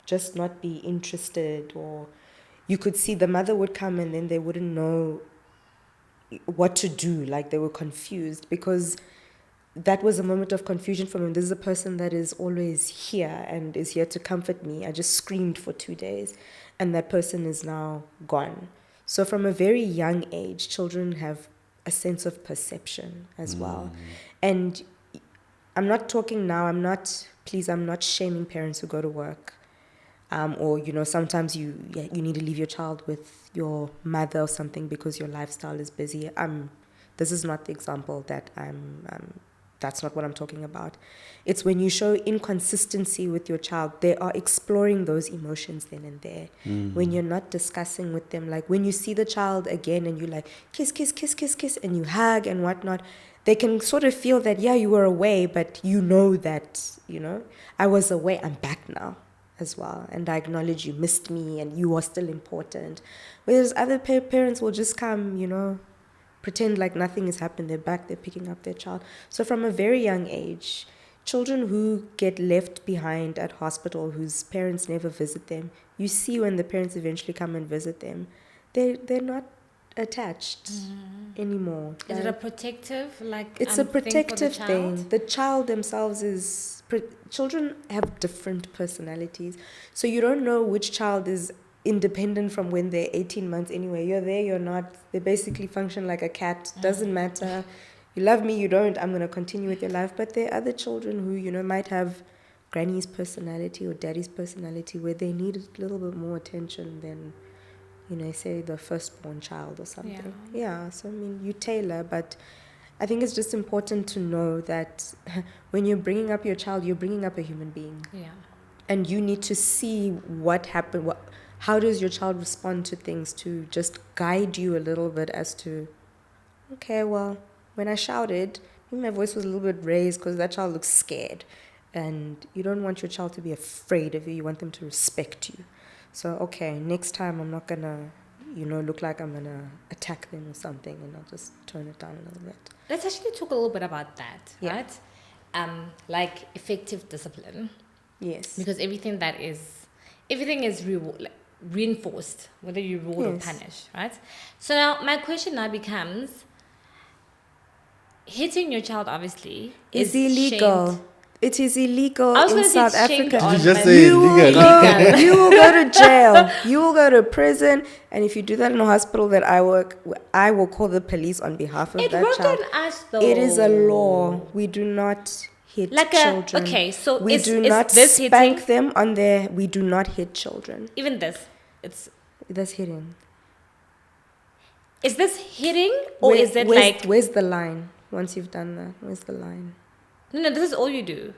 just not be interested, or you could see the mother would come and then they wouldn't know what to do. Like they were confused because that was a moment of confusion for me. This is a person that is always here and is here to comfort me. I just screamed for 2 days and that person is now gone. So from a very young age, children have a sense of perception as well. And I'm not talking now, I'm not shaming parents who go to work. Or, sometimes you need to leave your child with your mother or something because your lifestyle is busy. This is not the example that that's not what I'm talking about. It's when you show inconsistency with your child, they are exploring those emotions then and there. When you're not discussing with them, like when you see the child again and you like kiss, kiss, kiss, kiss, kiss, and you hug and whatnot, they can sort of feel that, yeah, you were away, but that, I was away, I'm back now as well. And I acknowledge you missed me and you are still important. Whereas other parents will just come, pretend like nothing has happened. They're back, they're picking up their child. So from a very young age, children who get left behind at hospital, whose parents never visit them, you see when the parents eventually come and visit them, they're not attached anymore. Is it a protective, it's a protective thing for the thing. child? The child themselves children have different personalities. So you don't know which child is independent from when they're 18 months anyway. You're there, you're not. They basically function like a cat. Doesn't matter. You love me, you don't. I'm going to continue with your life. But there are other children who, might have granny's personality or daddy's personality where they need a little bit more attention than, say the firstborn child or something. Yeah. So, you tailor, but I think it's just important to know that when you're bringing up your child, you're bringing up a human being. Yeah. And you need to see what happened, how does your child respond to things, to just guide you a little bit as to, okay, well, when I shouted, maybe my voice was a little bit raised because that child looks scared. And you don't want your child to be afraid of you. You want them to respect you. So, okay, next time I'm not going to, look like I'm going to attack them or something, and I'll just tone it down a little bit. Let's actually talk a little bit about that, right? Like effective discipline. Yes. Because everything is reward. reinforced, whether you reward or Yes. punish, right? So now my question now becomes, hitting your child obviously Is shamed. illegal. It is illegal I was in going to say South it's shamed Africa. on Did you just my- say You will, illegal? go, you will go to jail. You will go to prison. And if you do that in a hospital that I work, I will call the police on behalf of It that worked child. on us though. It is a law. We do not hit Like children. okay, so we is, do is not this spank hitting? them on their. We do not hit children. Even this, it's That's hitting. is this hitting or is it like Where's the line? Once you've done that, where's the line? no? This is all you do.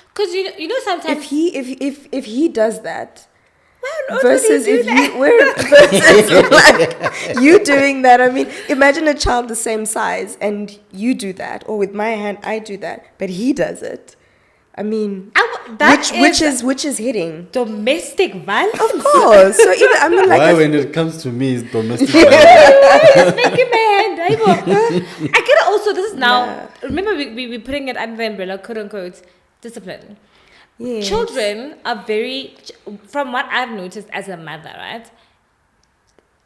Because you know sometimes If he does that, Why on earth would versus he do if that? you were versus like you doing that. I mean, imagine a child the same size and you do that, or with my hand I do that, but he does it. I mean, which is hitting? domestic violence. Of course. So even I mean, like Why, if- when it comes to me, it's domestic violence? It's making my hand. I get it also. This is now. Remember, we putting it under the umbrella, quote unquote, discipline. yes. Children are very, from what I've noticed as a mother, right?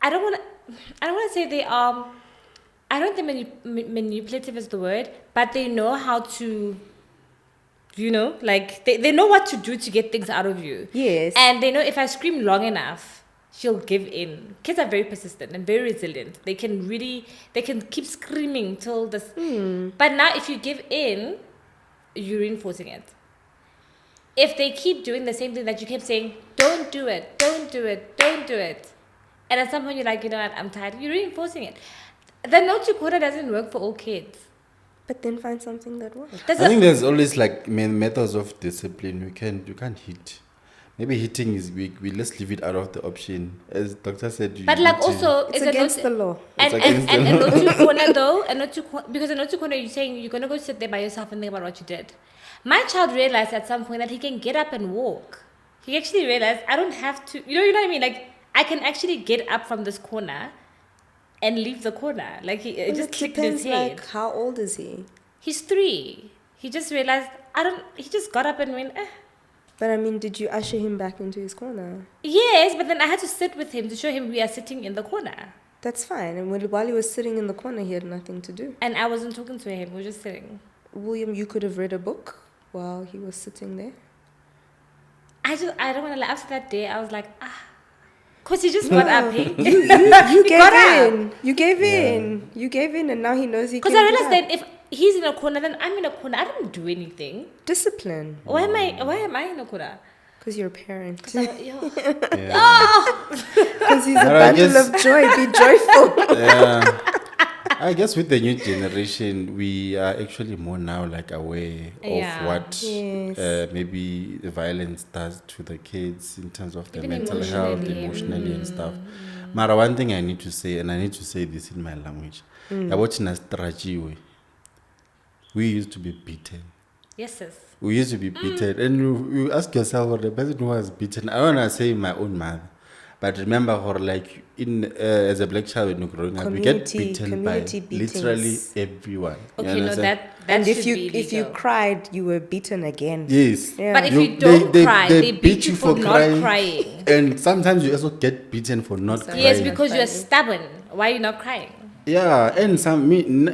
I don't want to say they are. I don't think manipulative is the word, but they know how to. Like they know what to do to get things out of you. Yes. And they know if I scream long enough, she'll give in. Kids are very persistent and very resilient. They can keep screaming till this. But now if you give in, you're reinforcing it. If they keep doing the same thing that you kept saying, don't do it, don't do it, don't do it. And at some point you're like, you know what, I'm tired. You're reinforcing it. The no to quota doesn't work for all kids. But then find something that works. I think there's always like methods of discipline. You can't hit. Maybe hitting is weak. Let's leave it out of the option. As doctor said, But you like need to- also, It's is it against not, the law. and It's against and the and law. not to corner though, because a not to corner, you're saying you're gonna go sit there by yourself and think about what you did. My child realized at some point that he can get up and walk. He actually realized I don't have to. You know what I mean? Like I can actually get up from this corner and leave the corner. Like it Well, just it clicked in his depends, head. like, how old is he? He's 3. He just realized He just got up and went. But I mean, did you usher him back into his corner? Yes, but then I had to sit with him to show him we are sitting in the corner. That's fine. And while he was sitting in the corner, he had nothing to do. And I wasn't talking to him. We were just sitting. William, you could have read a book while he was sitting there. I don't want to lie. After that day, I was like, because he just got up. You He gave got up. in. You gave in. You gave in, and now he knows he can. Because I get realized up. that if he's in a corner, then I'm in a corner. I didn't do anything. Discipline, Why am I in a corner? because you're a parent. So, yo. Yeah. Because he's a But I bundle guess- of joy. Be joyful. Yeah. I guess with the new generation, we are actually more now like aware Yeah. of what Yes. maybe the violence does to the kids in terms of their Even mental health, emotionally. emotionally and stuff. Mara, one thing I need to say, and I need to say this in my language, we used to be beaten. Yes, sis. We used to be beaten. And you ask yourself, or the person who was beaten, I don't want to say my own mother, but remember, or like as a black child when you're growing up, you get beaten by community literally beatings. everyone. You Okay, no, understand? that And if should you be if you illegal. cried, you were beaten again. Yes. Yeah. But if You- you don't they- cry, they they beat beat you you for for not crying. crying. And sometimes you also get beaten for not crying. Yes, because you're Crying. stubborn. Why are you not crying? Yeah, and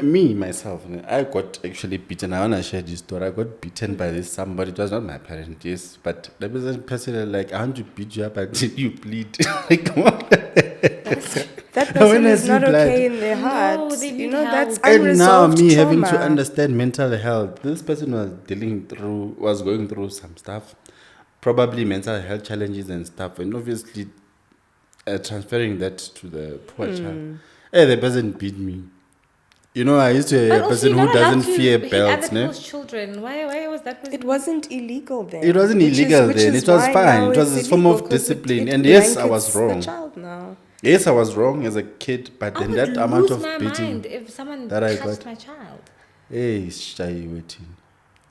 me myself, I got actually beaten. I wanna share this story. I got beaten by this somebody. It was not my parent, yes, but the person like, I want to beat you up until you bleed. Like, come on. That When person I is see not blood. okay in their No, heart. they You need know, that's help. And now unresolved me trauma. having to understand mental health. This person was going through some stuff, probably mental health challenges and stuff, and obviously transferring that to the poor child. Hey, the person beat me. You know, I used to But a also, person you're who not allowed doesn't to fear hit belts, other ne? people's children. Why was that person? It wasn't illegal then. It wasn't Which is- illegal which then. is It was why fine. now It was it's a form of illegal, 'cause discipline. it And yes, I was blankets wrong. The child now. Yes, I was wrong as a kid, but I then would that amount lose of my beating. mind if someone that I touched got. my child. Hey, shy waiting.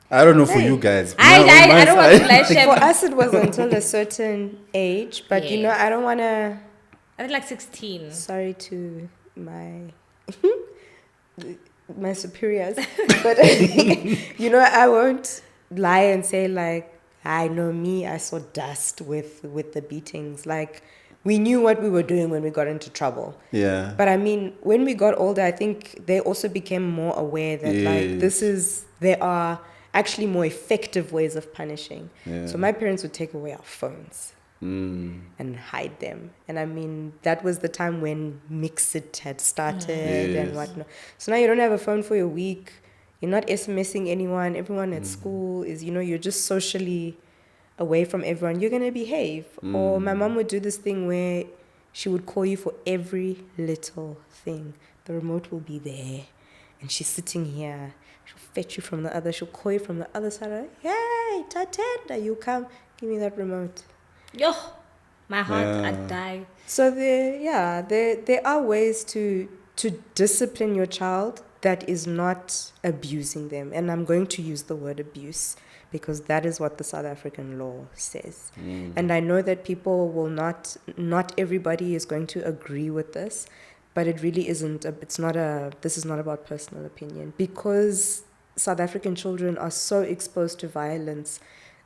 I don't know for Hey. you guys. I Now, on my don't want to side- flash him. For us, it was until a certain age, but you know, Yes. I don't want to. I think like 16. Sorry to my superiors, but you know, I won't lie and say like I know me, I saw dust with the beatings. Like, we knew what we were doing when we got into trouble. Yeah. But I mean, when we got older, I think they also became more aware that Yes. there are actually more effective ways of punishing. Yeah. So my parents would take away our phones Mm. and hide them. And I mean, that was the time when Mixit had started and Yes. whatnot. So now you don't have a phone for a week. You're not SMSing anyone. Everyone at school is, you're just socially away from everyone. You're going to behave. Or my mom would do this thing where she would call you for every little thing. The remote will be there. And she's sitting here. She'll fetch you from the other. She'll call you from the other side. Hey, Tatenda, you come. Give me that remote. Yo, my heart, I Yeah. die. So there are ways to discipline your child that is not abusing them. And I'm going to use the word abuse because that is what the South African law says. And I know that people will not everybody is going to agree with this, but it really isn't. This is not about personal opinion. Because South African children are so exposed to violence,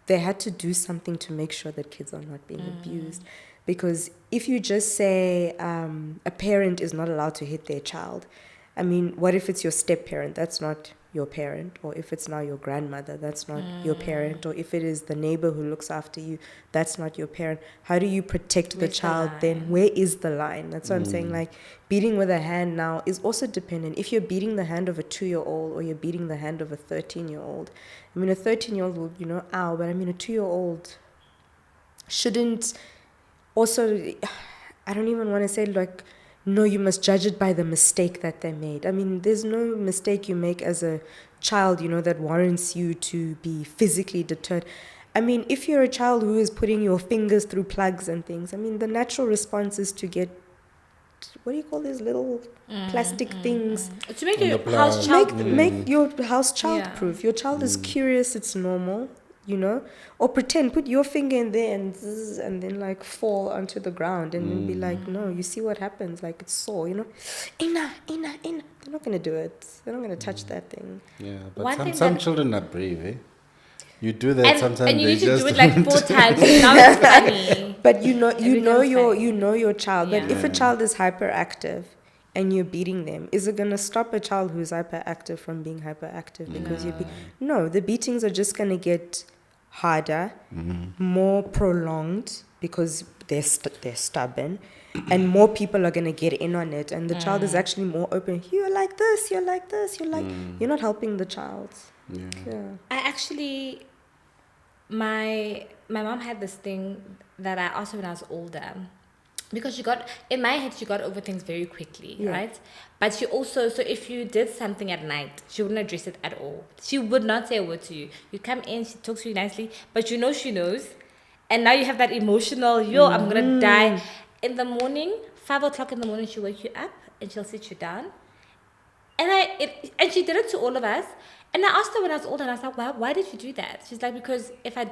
they had to do something to make sure that kids are not being abused. Because if you just say a parent is not allowed to hit their child, I mean, what if it's your step-parent? That's not your parent. Or if it's now your grandmother, that's not your parent. Or if it is the neighbor who looks after you, that's not your parent. How do you protect the Where's the child line? then? Where is the line? That's what I'm saying. Like, beating with a hand now is also dependent. If you're beating the hand of a 2-year-old or you're beating the hand of a 13-year-old, I mean, a 13-year-old will, ow, but I mean, a 2-year-old shouldn't also, I don't even want to say, like, no, you must judge it by the mistake that they made. I mean, there's no mistake you make as a child, that warrants you to be physically deterred. I mean, if you're a child who is putting your fingers through plugs and things, I mean, the natural response is to get, what do you call these little plastic things? To make On your the house plug. child Make your house Yeah. child-proof. Your child is curious, it's normal, Or pretend, put your finger in there and zzz, and then like fall onto the ground and then be like, no, you see what happens, like it's sore, Ina. They're not going to do it. They're not going to touch that thing. Yeah, One but thing some that- children are brave, eh? You do that sometimes. and you they need to just do it like don't. 4 times. Now it's funny. But you know becomes your child. But if a Yeah. child is hyperactive and you're beating them, is it going to stop a child who's hyperactive from being hyperactive because No, the beatings are just going to get harder, more prolonged because they're stubborn, and more people are going to get in on it, and the child is actually more open. You're like this, you're like this, you're not helping the child. Yeah. I actually, my mom had this thing that I asked her when I was older. Because in my head, she got over things very quickly, Yeah. right? But she also, so if you did something at night, she wouldn't address it at all. She would not say a word to you. You come in, she talks to you nicely, but she knows. And now you have that emotional, I'm going to die. In the morning, 5 o'clock in the morning, she'll wake you up and she'll sit you down. And she did it to all of us. And I asked her when I was older, and I was like, why did you do that? She's like, because if I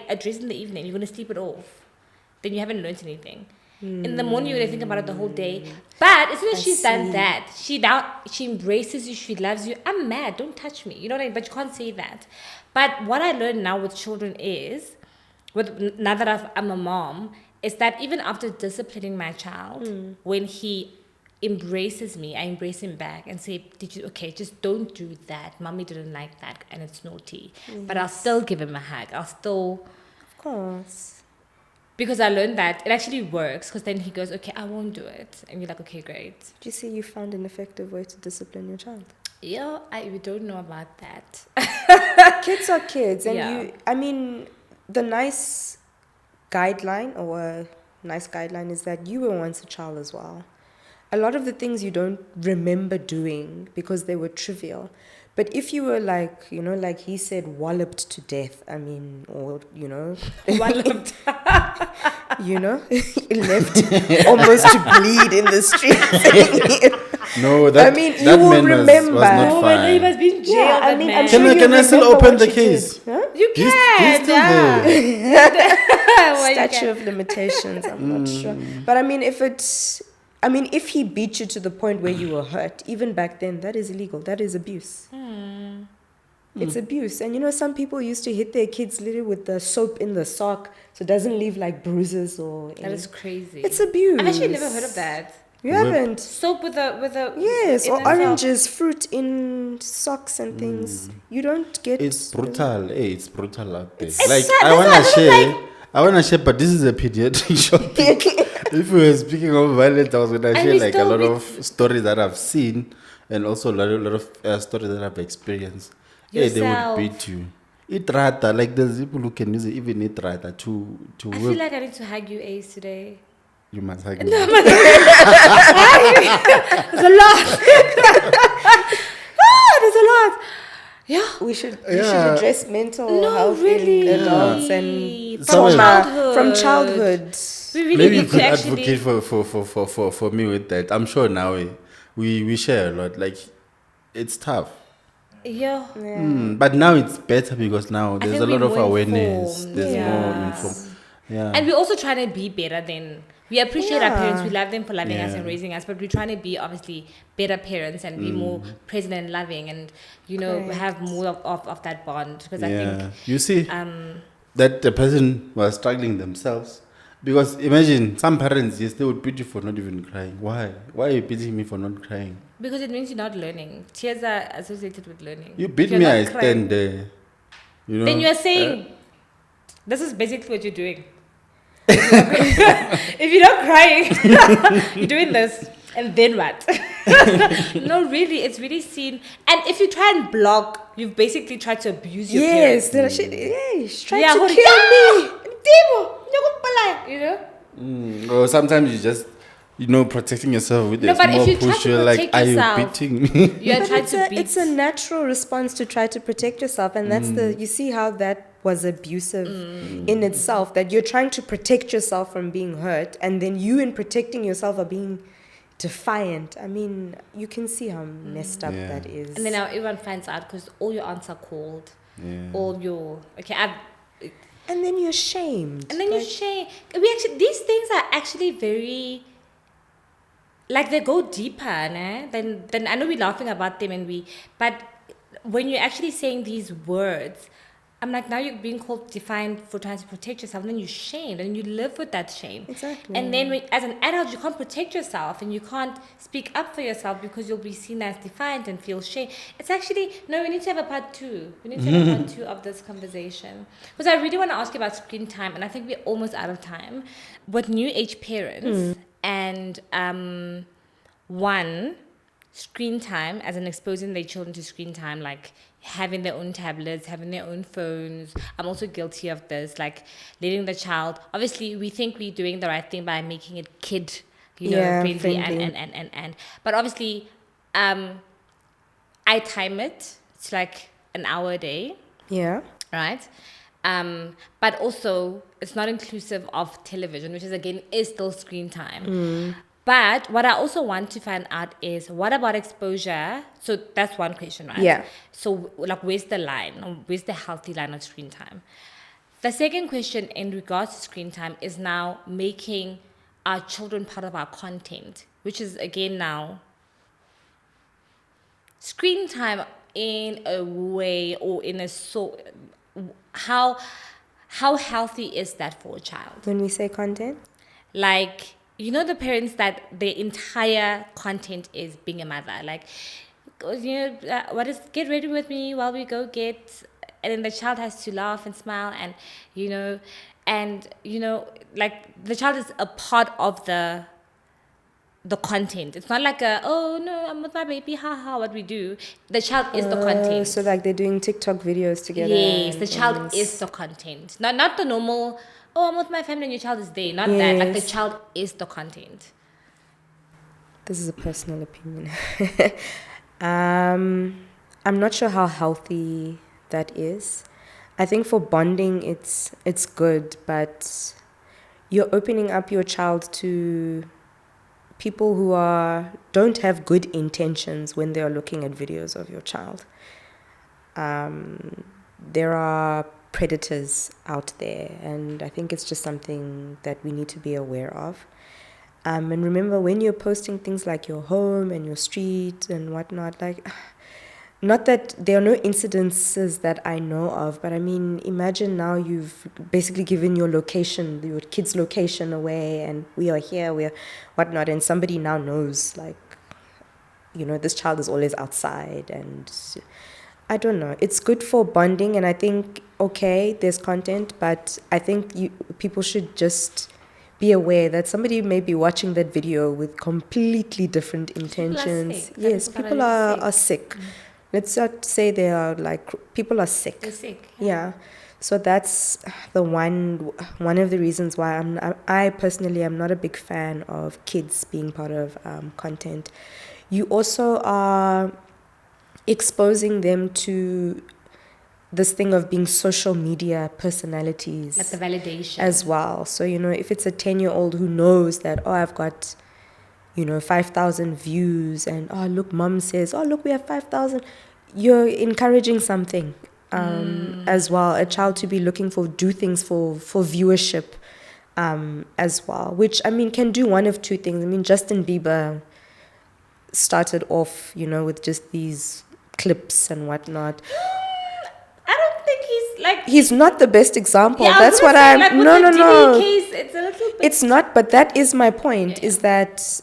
address in the evening, you're going to sleep it off. Then you haven't learned anything. In the morning, you're going to think about it the whole day. But as soon as she's done that, she embraces you, she loves you. I'm mad, don't touch me. You know what I mean? But you can't say that. But what I learned now with children is, now that I'm a mom, is that even after disciplining my child, when he embraces me, I embrace him back and say, just don't do that. Mommy didn't like that and it's naughty. But I'll still give him a hug. Of course. Because I learned that it actually works, because then he goes, okay, I won't do it. And you're like, okay, great. Do you see you found an effective way to discipline your child? Yeah, we don't know about that. Kids are kids. And Yeah. the nice guideline is that you were once a child as well. A lot of the things you don't remember doing because they were trivial. But if you were like, like he said, walloped to death, Walloped. left almost to bleed in the street. No, that you that will man remember. was not Oh, fine. my name has been jailed. Yeah, that man. I'm sure you Can I still remember open what the you case? did. Huh? You He's can. still yeah. there. Well, you Statute can. of limitations, I'm not sure. But if he beat you to the point where you were hurt, even back then, that is illegal. That is abuse. It's abuse. And you know, some people used to hit their kids literally with the soap in the sock so it doesn't leave like bruises or That any. is crazy. It's abuse. I've actually never heard of that. You Whip. haven't? Soap with a Yes, in or the sock. oranges, fruit in socks and things. You don't get. It's brutal. Hey, it's brutal out there. It's Like, sad, I that's wanna why I was share. like- I wanna share, but this is a pediatric topic. If we were speaking of violence, I was gonna share we like a still- lot we- of stories that I've seen, and also a lot of stories that I've experienced. Hey, they would Yourself. beat you. Eat rata, like there's people who can use it, even eat rata to I whip. feel like I need to hug you, Ace, today. You must hug me. There's a lot. There's a lot. Yeah. We should Yeah. address mental No, health really. in adults Yeah. and From Someone- childhood. From childhood. We really Maybe you need could to actually. advocate for me with that. I'm sure now we share a lot. Like, it's tough. Yeah. But now it's better because now there's think a lot we're of more awareness. informed. There's more Yeah. informed. Yeah. And we're also trying to be better than. We appreciate our Yeah. parents. We love them for loving us Yeah. and raising us, but we're trying to be obviously better parents and be more present and loving, and Correct. have more of that bond. Because I Yeah. think You see um, that the person was struggling themselves. Because imagine some parents, yes, they would beat you for not even crying. Why? Why are you beating me for not crying? because it means you're not learning. Tears are associated with learning. You beat If you're me, not I crying, stand there. You know. Then you are saying, this is basically what you're doing. If you're not crying, you're doing this, and then what? No, really, it's really seen. And if you try and block, you've basically tried to abuse your Yes, parents. she's trying Yeah, to hold- kill me. You know? Or sometimes you just, protecting yourself with No, a but if small you try push. to You're like, protect are yourself- you beating me? You're But trying to beat. it's a natural response to try to protect yourself, and that's you see how that was abusive in itself, that you're trying to protect yourself from being hurt, and then you in protecting yourself are being defiant. I mean, you can see how messed up Yeah. that is. And then now everyone finds out because all your aunts are called. Yeah. All your And then you're shamed. and then you share. These things are actually very, like, they go deeper, né? Then I know we're laughing about them but when you're actually saying these words, I'm like, now you're being called defiant for trying to protect yourself, and then you're shamed, and you live with that shame. Exactly. And then as an adult, you can't protect yourself, and you can't speak up for yourself because you'll be seen as defiant and feel shame. It's actually, no, we need to have a part two. We need to have a part two of this conversation. Because I really want to ask you about screen time, and I think we're almost out of time. With new age parents and one, screen time, as in exposing their children to screen time, like having their own tablets, having their own phones. I'm also guilty of this, like letting the child, obviously we think we're doing the right thing by making it kid, friendly. friendly. And but obviously I time it. It's like an hour a day, Yeah. right? But also it's not inclusive of television, which is still screen time. But what I also want to find out is, what about exposure? So that's one question, right? Yeah. So like, where's the line? Where's the healthy line of screen time? The second question in regards to screen time is now making our children part of our content, which is again now screen time in a way, or in a how healthy is that for a child? When we say content, Like, the parents that their entire content is being a mother, like, what is, get ready with me while we go get, and then the child has to laugh and smile, and like, the child is a part of the content. It's not like oh no, I'm with my baby, haha, what we do. The child is the content. so like they're doing TikTok videos together. Yes, the and child things. is the content. Not the normal, oh, I'm with my family and your child is there. Not that. Like, the Yes. child is the content. This is a personal opinion. I'm not sure how healthy that is. I think for bonding, it's good, but you're opening up your child to people who don't have good intentions when they are looking at videos of your child. There are predators out there, and I think it's just something that we need to be aware of. And remember, when you're posting things like your home and your street and whatnot, like, not that there are no incidences that I know of, but I mean, imagine now you've basically given your location, your kid's location away, and we are here, we're whatnot, and somebody now knows, like, this child is always outside, and I don't know. It's good for bonding, and I think, okay, there's content, but I think people should just be aware that somebody may be watching that video with completely different intentions. Yes, people are sick. Let's not say they are people are sick. They're sick. Yeah. So that's the one of the reasons why I personally am not a big fan of kids being part of content. You also are exposing them to this thing of being social media personalities. Like the validation. As well. So, if it's a 10-year-old who knows that, oh, I've got, 5,000 views, and, oh, look, mom says, oh, look, we have 5,000. You're encouraging something as well. A child to be looking do things for viewership as well, which, I mean, can do one of two things. I mean, Justin Bieber started off, with just these clips and whatnot. I don't think he's not the best example. Yeah, that's what I'm. No. Case, it's a little bit. It's not, but that is my point. Yeah. Is that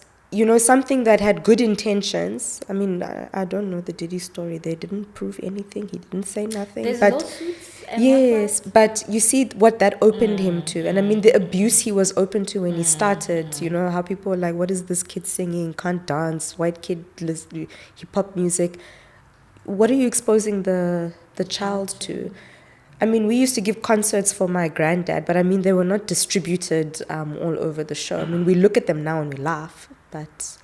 something that had good intentions. I mean, I don't know the Diddy story. They didn't prove anything. He didn't say nothing. There's but lawsuits. And yes, but you see what that opened him to, and I mean the abuse he was open to when he started. How people were like, "What is this kid singing? Can't dance. White kid listen hip hop music." What are you exposing the child to? I mean, we used to give concerts for my granddad, but I mean, they were not distributed all over the show. I mean, we look at them now and we laugh, but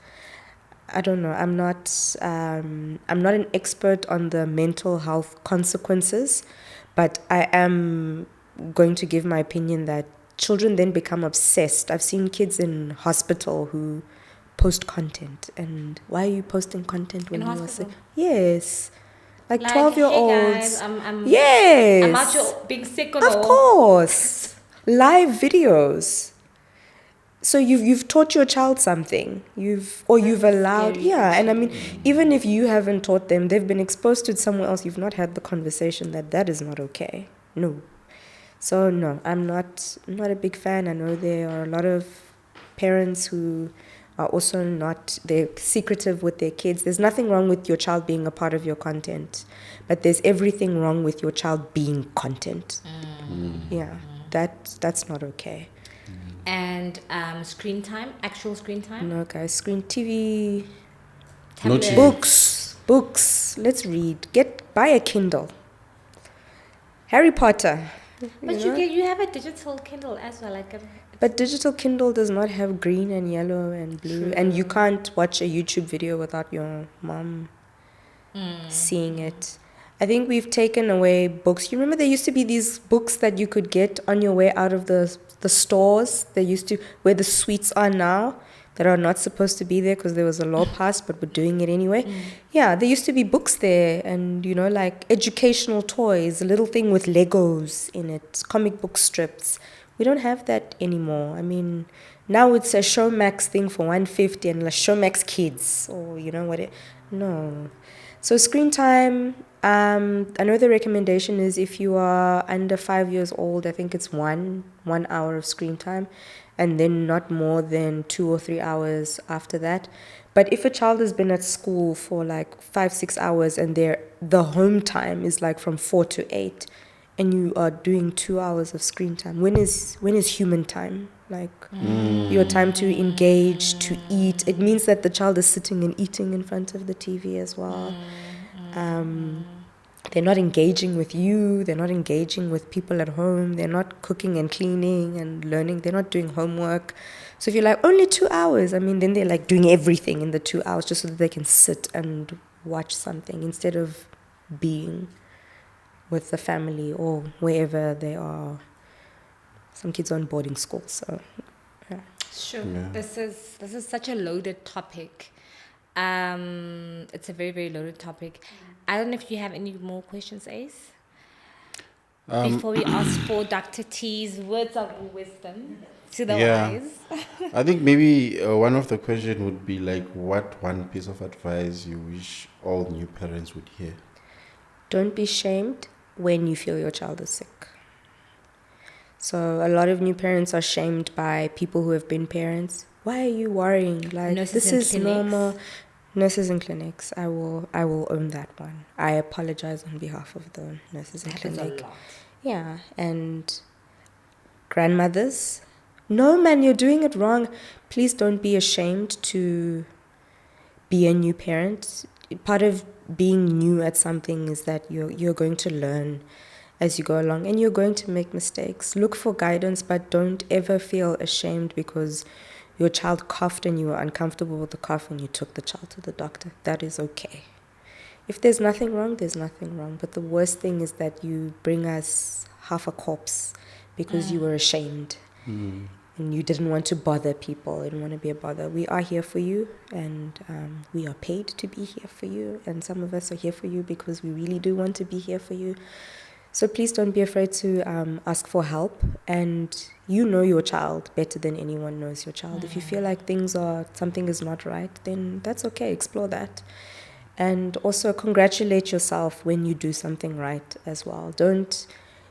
I don't know. I'm not an expert on the mental health consequences, but I am going to give my opinion that children then become obsessed. I've seen kids in hospital who post content, and why are you posting content when you are sick? Yes. Like 12-year-olds. Hey guys, yes. I'm out here being sick or Of course. Live videos. So you've taught your child something. You've allowed. Yeah. And I mean, even if you haven't taught them, they've been exposed to it somewhere else. You've not had the conversation that is not okay. No. So no, I'm not a big fan. I know there are a lot of parents who are also they're secretive with their kids. There's nothing wrong with your child being a part of your content, but there's everything wrong with your child being content. Yeah, that's not okay. And screen time, actual screen time? No, guys, TV, tablet. books. Let's read. Buy a Kindle. Harry Potter. But you have a digital Kindle as well, But digital Kindle does not have green and yellow and blue. True. And you can't watch a YouTube video without your mom seeing it. I think we've taken away books. You remember there used to be these books that you could get on your way out of the stores. They used to, where the sweets are now, that are not supposed to be there because there was a law passed, but we're doing it anyway. Yeah, there used to be books there, and like educational toys, a little thing with Legos in it, comic book strips. We don't have that anymore. I mean, now it's a Showmax thing for $150 and Showmax Kids or no. So screen time, I know the recommendation is if you are under 5 years old, I think it's 1 hour of screen time, and then not more than 2 or 3 hours after that. But if a child has been at school for 5-6 hours and the home time is from 4 to 8, and you are doing 2 hours of screen time, when is human time? Your time to engage, to eat. It means that the child is sitting and eating in front of the TV as well. They're not engaging with you. They're not engaging with people at home. They're not cooking and cleaning and learning. They're not doing homework. So if you're only 2 hours, I mean, then they're doing everything in the 2 hours just so that they can sit and watch something instead of being with the family or wherever they are. Some kids are on boarding school, so yeah. Sure. Yeah. This is such a loaded topic. It's a very, very loaded topic. I don't know if you have any more questions, Ace? Before we ask for Dr. T's words of wisdom to the wise. I think maybe one of the questions would be what one piece of advice you wish all new parents would hear? don't be shamed when you feel your child is sick. So a lot of new parents are shamed by people who have been parents. Why are you worrying? Like, Nurses this in is clinics. normal. Nurses in clinics. I will own that one. I apologize on behalf of the nurses in Happens a clinic. lot. Yeah, and grandmothers. No, man, you're doing it wrong. Please don't be ashamed to be a new parent. Part of being new at something is that you're going to learn as you go along, and you're going to make mistakes. Look for guidance, but don't ever feel ashamed because your child coughed and you were uncomfortable with the cough and you took the child to the doctor. That is okay. If there's nothing wrong, there's nothing wrong. But the worst thing is that you bring us half a corpse because you were ashamed. And you didn't want to bother people. You didn't want to be a bother. We are here for you, and we are paid to be here for you. And some of us are here for you because we really do want to be here for you. So please don't be afraid to ask for help. And you know your child better than anyone knows your child. If you feel like something is not right, then that's okay. Explore that. And also congratulate yourself when you do something right as well. Don't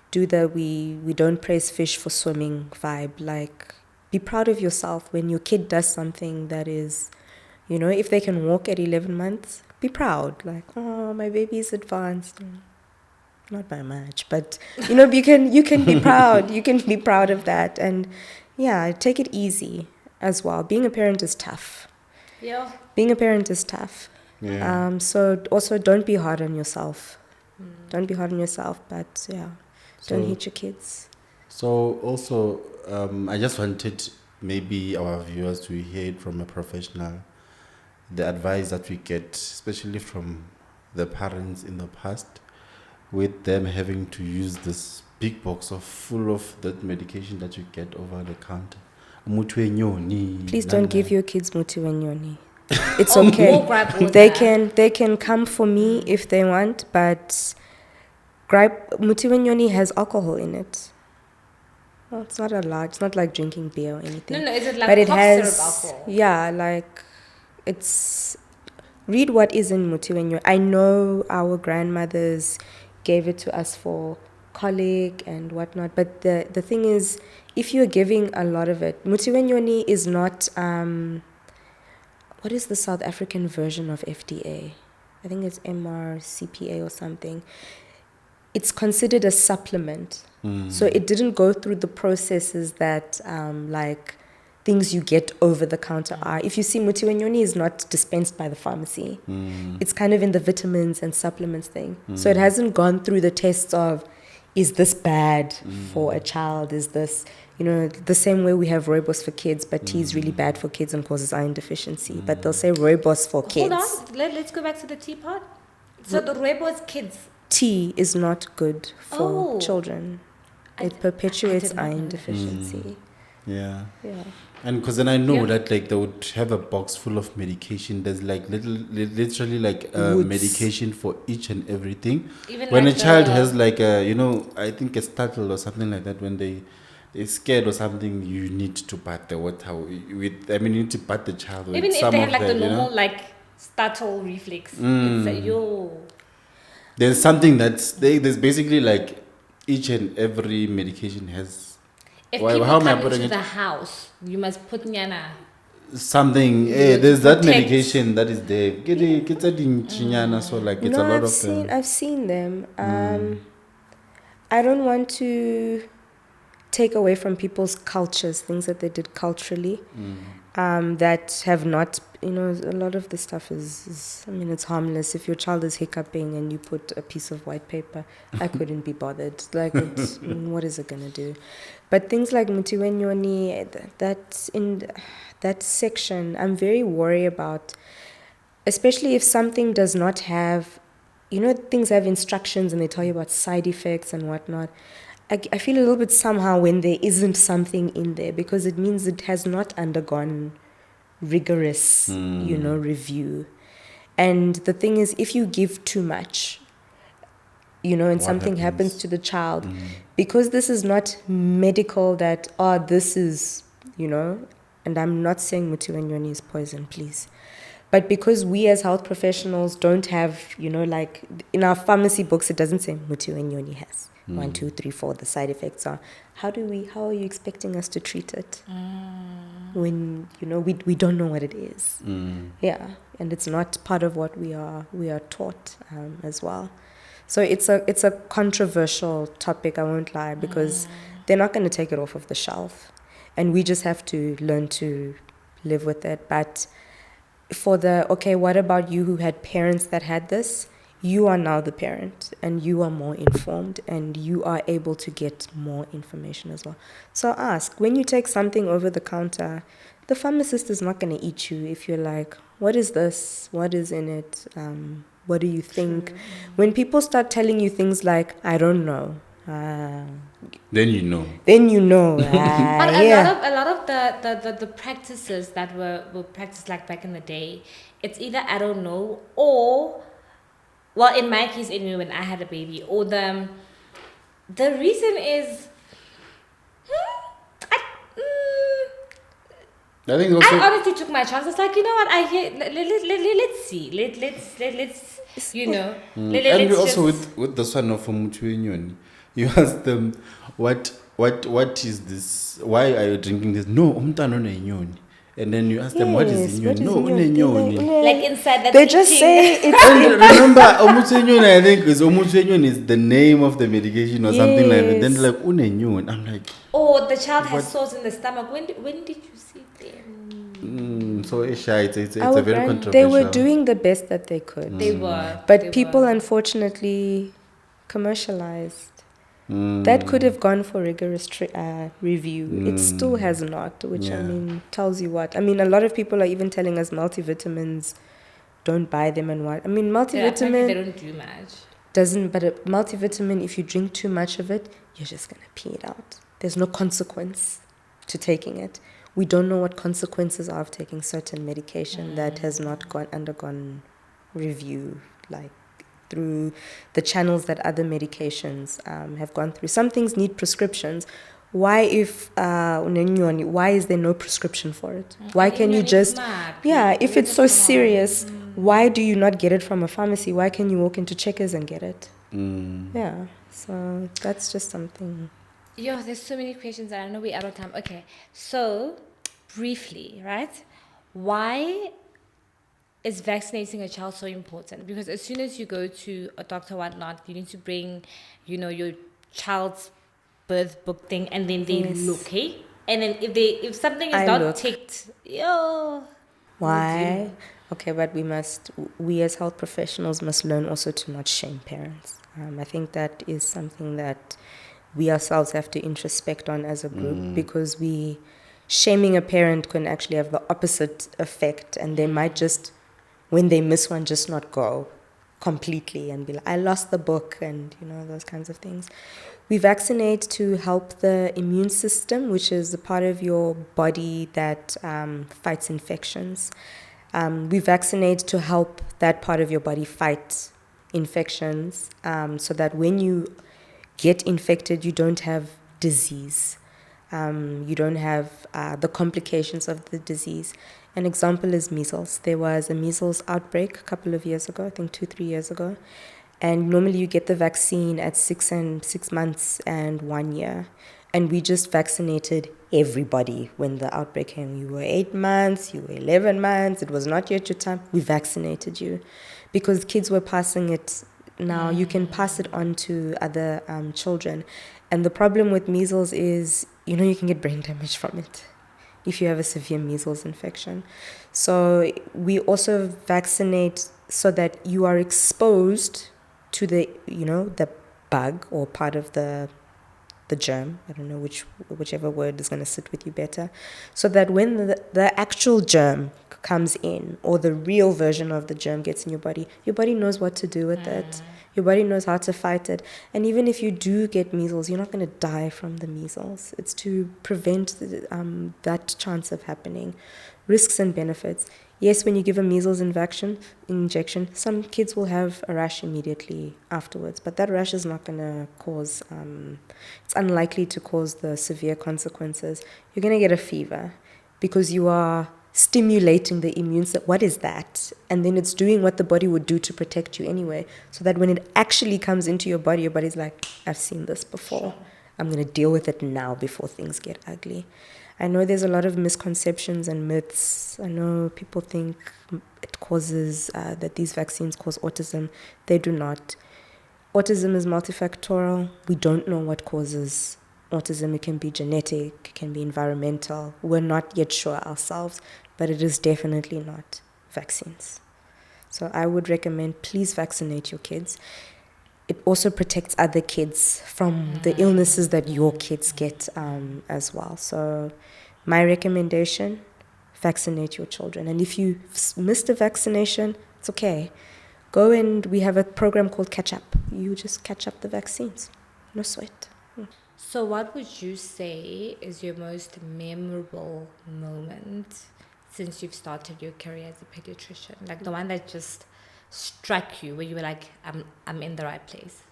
do the we don't praise fish for swimming vibe. Like, be proud of yourself when your kid does something that is, if they can walk at 11 months, be proud. Like, oh, my baby's advanced. Not by much, but you can be proud. You can be proud of that. And yeah, take it easy as well. Being a parent is tough. Yeah. Being a parent is tough. Yeah. So also don't be hard on yourself. Don't be hard on yourself, but yeah, don't hit your kids. So also, I just wanted maybe our viewers to hear it from a professional, the advice that we get, especially from the parents in the past, with them having to use this big box full of that medication that you get over the counter. Please don't give your kids muti wenyoni. It's Oh, okay. we'll grab all They that. can come for me if they want, but muti wenyoni has alcohol in it. Well, it's not a lot. It's not like drinking beer or anything. No, is it like But it cough has, syrup alcohol? yeah, like it's. Read what is in muti wenyoni. I know our grandmothers gave it to us for colic and whatnot, but the thing is, if you're giving a lot of it, muti wenyoni is not. What is the South African version of FDA? I think it's MRCPA or something. It's considered a supplement. So it didn't go through the processes that like things you get over the counter are. If you see, muti wenyoni is not dispensed by the pharmacy. It's kind of in the vitamins and supplements thing. So it hasn't gone through the tests of, is this bad for a child? Is this, the same way we have rooibos for kids, but tea is really bad for kids and causes iron deficiency. But they'll say rooibos for kids. Hold on. Let's go back to the tea part. So the rooibos kids. Tea is not good for Oh. children. I It perpetuates did not know iron that. deficiency. Yeah. Yeah. And because then I know Yeah. that like they would have a box full of medication. There's like literally like Woods. medication for each and everything. Even When like a child the- has like I think a startle or something like that, when they're scared or something, you need to bat the water with. I mean, you need to bat the child with Even if some they of have like the you know? normal like startle reflex. It's There's something there's basically like each and every medication has if Why- people how am I come putting into it? the house, you must put nyana. something. Yeah, There's that protect. medication that is there. It's a dinchinyana, so like it's a lot of I've seen them. I don't want to take away from people's cultures, things that they did culturally, that have not, a lot of the stuff is, it's harmless. If your child is hiccuping and you put a piece of white paper, I couldn't be bothered. Like, what is it going to do? But things like muti wenyoni, that's in that section, I'm very worried about, especially if something does not have, things have instructions and they tell you about side effects and whatnot. I feel a little bit somehow when there isn't something in there, because it means it has not undergone rigorous, review. And the thing is, if you give too much, and What something happens happens? to the child, because this is not medical that, this is, and I'm not saying muti wenyoni is poison, please. But because we as health professionals don't have, like in our pharmacy books, it doesn't say mutu and yoni has 1, 2, 3, 4. The side effects are. How are you expecting us to treat it when we don't know what it is? Yeah, and it's not part of what we are taught as well. So it's a controversial topic, I won't lie, because they're not going to take it off of the shelf, and we just have to learn to live with it. But what about you who had parents that had this? You are now the parent, and you are more informed, and you are able to get more information as well. So ask, when you take something over the counter, the pharmacist is not going to eat you if you're like, what is this? What is in it? What do you think? True. When people start telling you things like, I don't know. Then you know. But a lot of the practices that were practiced like back in the day, it's either I don't know, or, well, in my case anyway, when I had a baby, or the reason is I honestly took my chances. Like, you know what? Let's see. Let's and also with this one of Mutu, you ask them, what is this? Why are you drinking this? No, umtano na inyoni. And then you ask them, what is inyoni? No, inyoni. Like inside that. They just say it's. And remember, I think is the name of the medication or something like that. Then like inyoni. I'm like, oh, the child has sores in the stomach. When did you see them? So it's a very controversial. They were doing the best that they could. They were. But people unfortunately commercialized. That could have gone for rigorous review. It still has not, which tells you what. I mean, a lot of people are even telling us multivitamins, don't buy them and what. I mean, multivitamin... they don't do much. But a multivitamin, if you drink too much of it, you're just going to pee it out. There's no consequence to taking it. We don't know what consequences are of taking certain medication that has not undergone review, like through the channels that other medications have gone through. Some things need prescriptions. Why is there no prescription for it? Why can you just... if it's so serious, why do you not get it from a pharmacy? Why can you walk into Checkers and get it? Yeah, so that's just something... There's so many questions and I know we're out of time. Okay, so briefly, right? Why is vaccinating a child so important? Because as soon as you go to a doctor or whatnot, you need to bring, your child's birth book thing, and then they look, okay? And then if something is not ticked, why? Okay, but we as health professionals must learn also to not shame parents. I think that is something that we ourselves have to introspect on as a group, because shaming a parent can actually have the opposite effect, and they might just, when they miss one, just not go completely and be like, I lost the book, and those kinds of things. We vaccinate to help the immune system, which is the part of your body that fights infections. We vaccinate to help that part of your body fight infections, so that when you get infected, you don't have disease. You don't have the complications of the disease. An example is measles. There was a measles outbreak a couple of years ago, I think 2-3 years ago. And normally you get the vaccine at 6 months and 1 year. And we just vaccinated everybody when the outbreak came. You were 8 months, you were 11 months, it was not yet your time. We vaccinated you because kids were passing it. Now you can pass it on to other children. And the problem with measles is, you can get brain damage from it if you have a severe measles infection. So we also vaccinate so that you are exposed to the bug or part of the germ. I don't know whichever word is going to sit with you better. So that when the actual germ comes in, or the real version of the germ gets in your body knows what to do with it. Your body knows how to fight it. And even if you do get measles, you're not going to die from the measles. It's to prevent that chance of happening. Risks and benefits. Yes, when you give a measles injection, some kids will have a rash immediately afterwards, but that rash is not going to cause, it's unlikely to cause the severe consequences. You're going to get a fever because you are stimulating the immune system. What is that? And then it's doing what the body would do to protect you anyway. So that when it actually comes into your body's like, I've seen this before. I'm going to deal with it now before things get ugly. I know there's a lot of misconceptions and myths. I know people think it causes, that these vaccines cause autism. They do not. Autism is multifactorial. We don't know what causes autism. It can be genetic, it can be environmental. We're not yet sure ourselves, but it is definitely not vaccines. So I would recommend, please vaccinate your kids. It also protects other kids from the illnesses that your kids get as well. So my recommendation, vaccinate your children. And if you missed a vaccination, it's okay. Go and we have a program called Catch Up. You just catch up the vaccines. No sweat. So what would you say is your most memorable moment since you've started your career as a pediatrician? Like the one that just struck you, where you were like, I'm in the right place.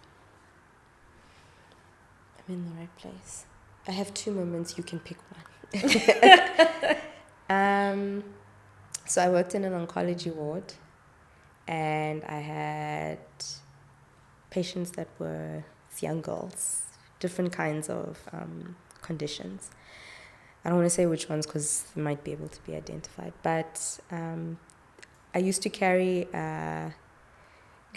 I'm in the right place. I have 2 moments. You can pick one. So I worked in an oncology ward, and I had patients that were young girls, different kinds of conditions. I don't want to say which ones because they might be able to be identified, but I used to carry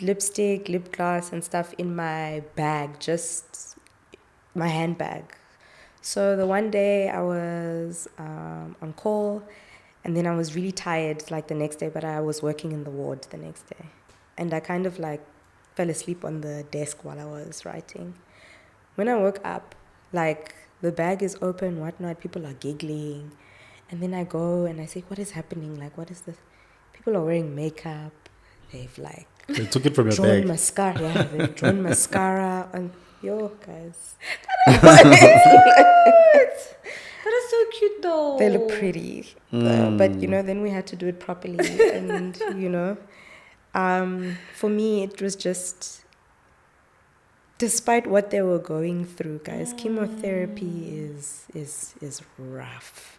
lipstick, lip gloss and stuff in my bag, just my handbag. So the one day I was on call, and then I was really tired like the next day, but I was working in the ward the next day. And I kind of like fell asleep on the desk while I was writing. When I woke up, like the bag is open, whatnot, people are giggling. And then I go and I say, what is happening? Like, what is this? People are wearing makeup. They've like They took it from your drawn bag. mascara. Yeah, they've drawn mascara on. Yo, guys. That is so cute though. They look pretty. But, you know, then we had to do it properly. And, you know, for me, it was just, despite what they were going through, guys, chemotherapy is rough.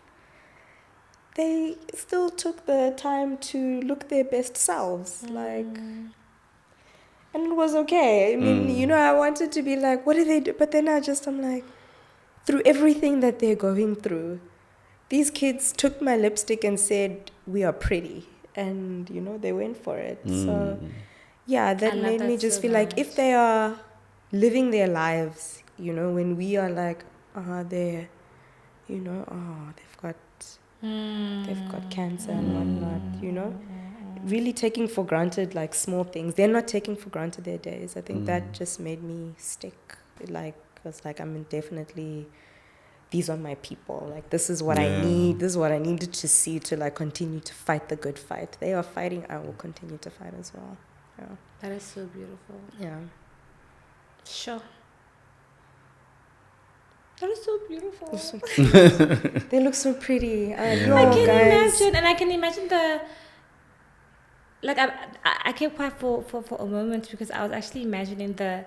They still took the time to look their best selves, like, and it was okay. I mean, you know, I wanted to be like, what do they do? But then I'm like, through everything that they're going through, these kids took my lipstick and said, we are pretty. And, you know, they went for it. So, yeah, that made me just feel like if they are living their lives, you know, when we are like, they're, you know, they've got cancer and whatnot, you know, really taking for granted like small things. They're not taking for granted their days. I think that just made me stick. Like, I was like, I'm definitely, these are my people. Like, this is what I need. This is what I needed to see to like continue to fight the good fight. They are fighting. I will continue to fight as well. Yeah. That is so beautiful. Yeah. Sure. That is so beautiful. They're so cute. They look so pretty. I can imagine, and I can imagine the. Like I kept quiet for a moment because I was actually imagining the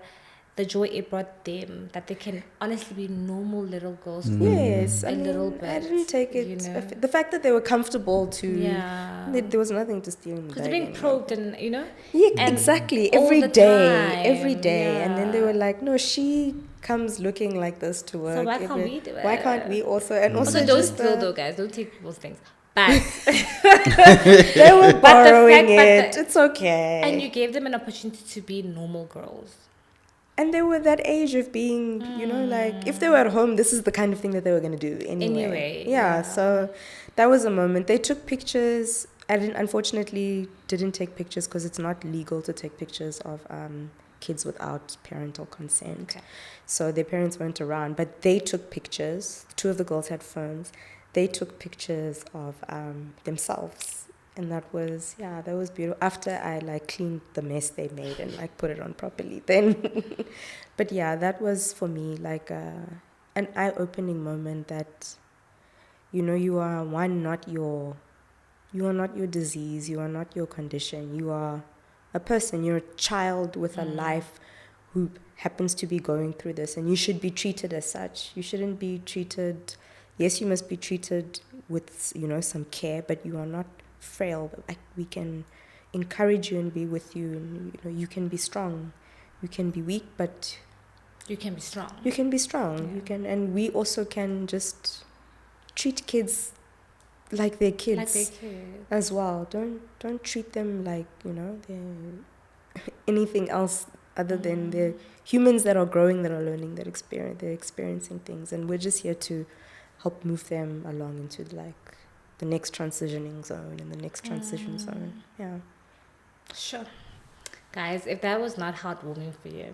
joy it brought them, that they can honestly be normal little girls. Yes, a little bit. I didn't take it. You know? The fact that they were comfortable to. Yeah. There was nothing to steal in the Because bag. they're being probed and, you know. Yeah, and exactly. all Every the day. time. And then they were like, no, she comes looking like this to work. So why can't we do it? Why can't we also? And Also, don't steal though, guys. Don't take people's things. But they were borrowing it. It's okay. And you gave them an opportunity to be normal girls. And they were that age of being, you know, like, if they were at home, this is the kind of thing that they were going to do anyway. Yeah, so that was a moment. They took pictures. I unfortunately didn't take pictures because it's not legal to take pictures of kids without parental consent. Okay. So their parents weren't around, but they took pictures. 2 of the girls had phones. They took pictures of themselves. And that was beautiful. After I like cleaned the mess they made and like put it on properly then. But yeah, that was for me like an eye-opening moment that, you know, you are not your disease, you are not your condition, you are a person, you're a child with a life who happens to be going through this, and you should be treated as such. You shouldn't be treated, yes, you must be treated with, you know, some care, but you are not frail. Like, we can encourage you and be with you, and, you know, you can be strong. You can be weak, but You can be strong. you can be strong. Yeah. You can, and we also can just treat kids like they're kids, Like they kids. as well. Don't treat them like, you know, they're anything else other than they're humans that are growing, that are learning, they're experiencing things, and we're just here to help move them along into like the next transitioning zone and the next transition zone. Yeah. Sure. Guys, if that was not heartwarming for you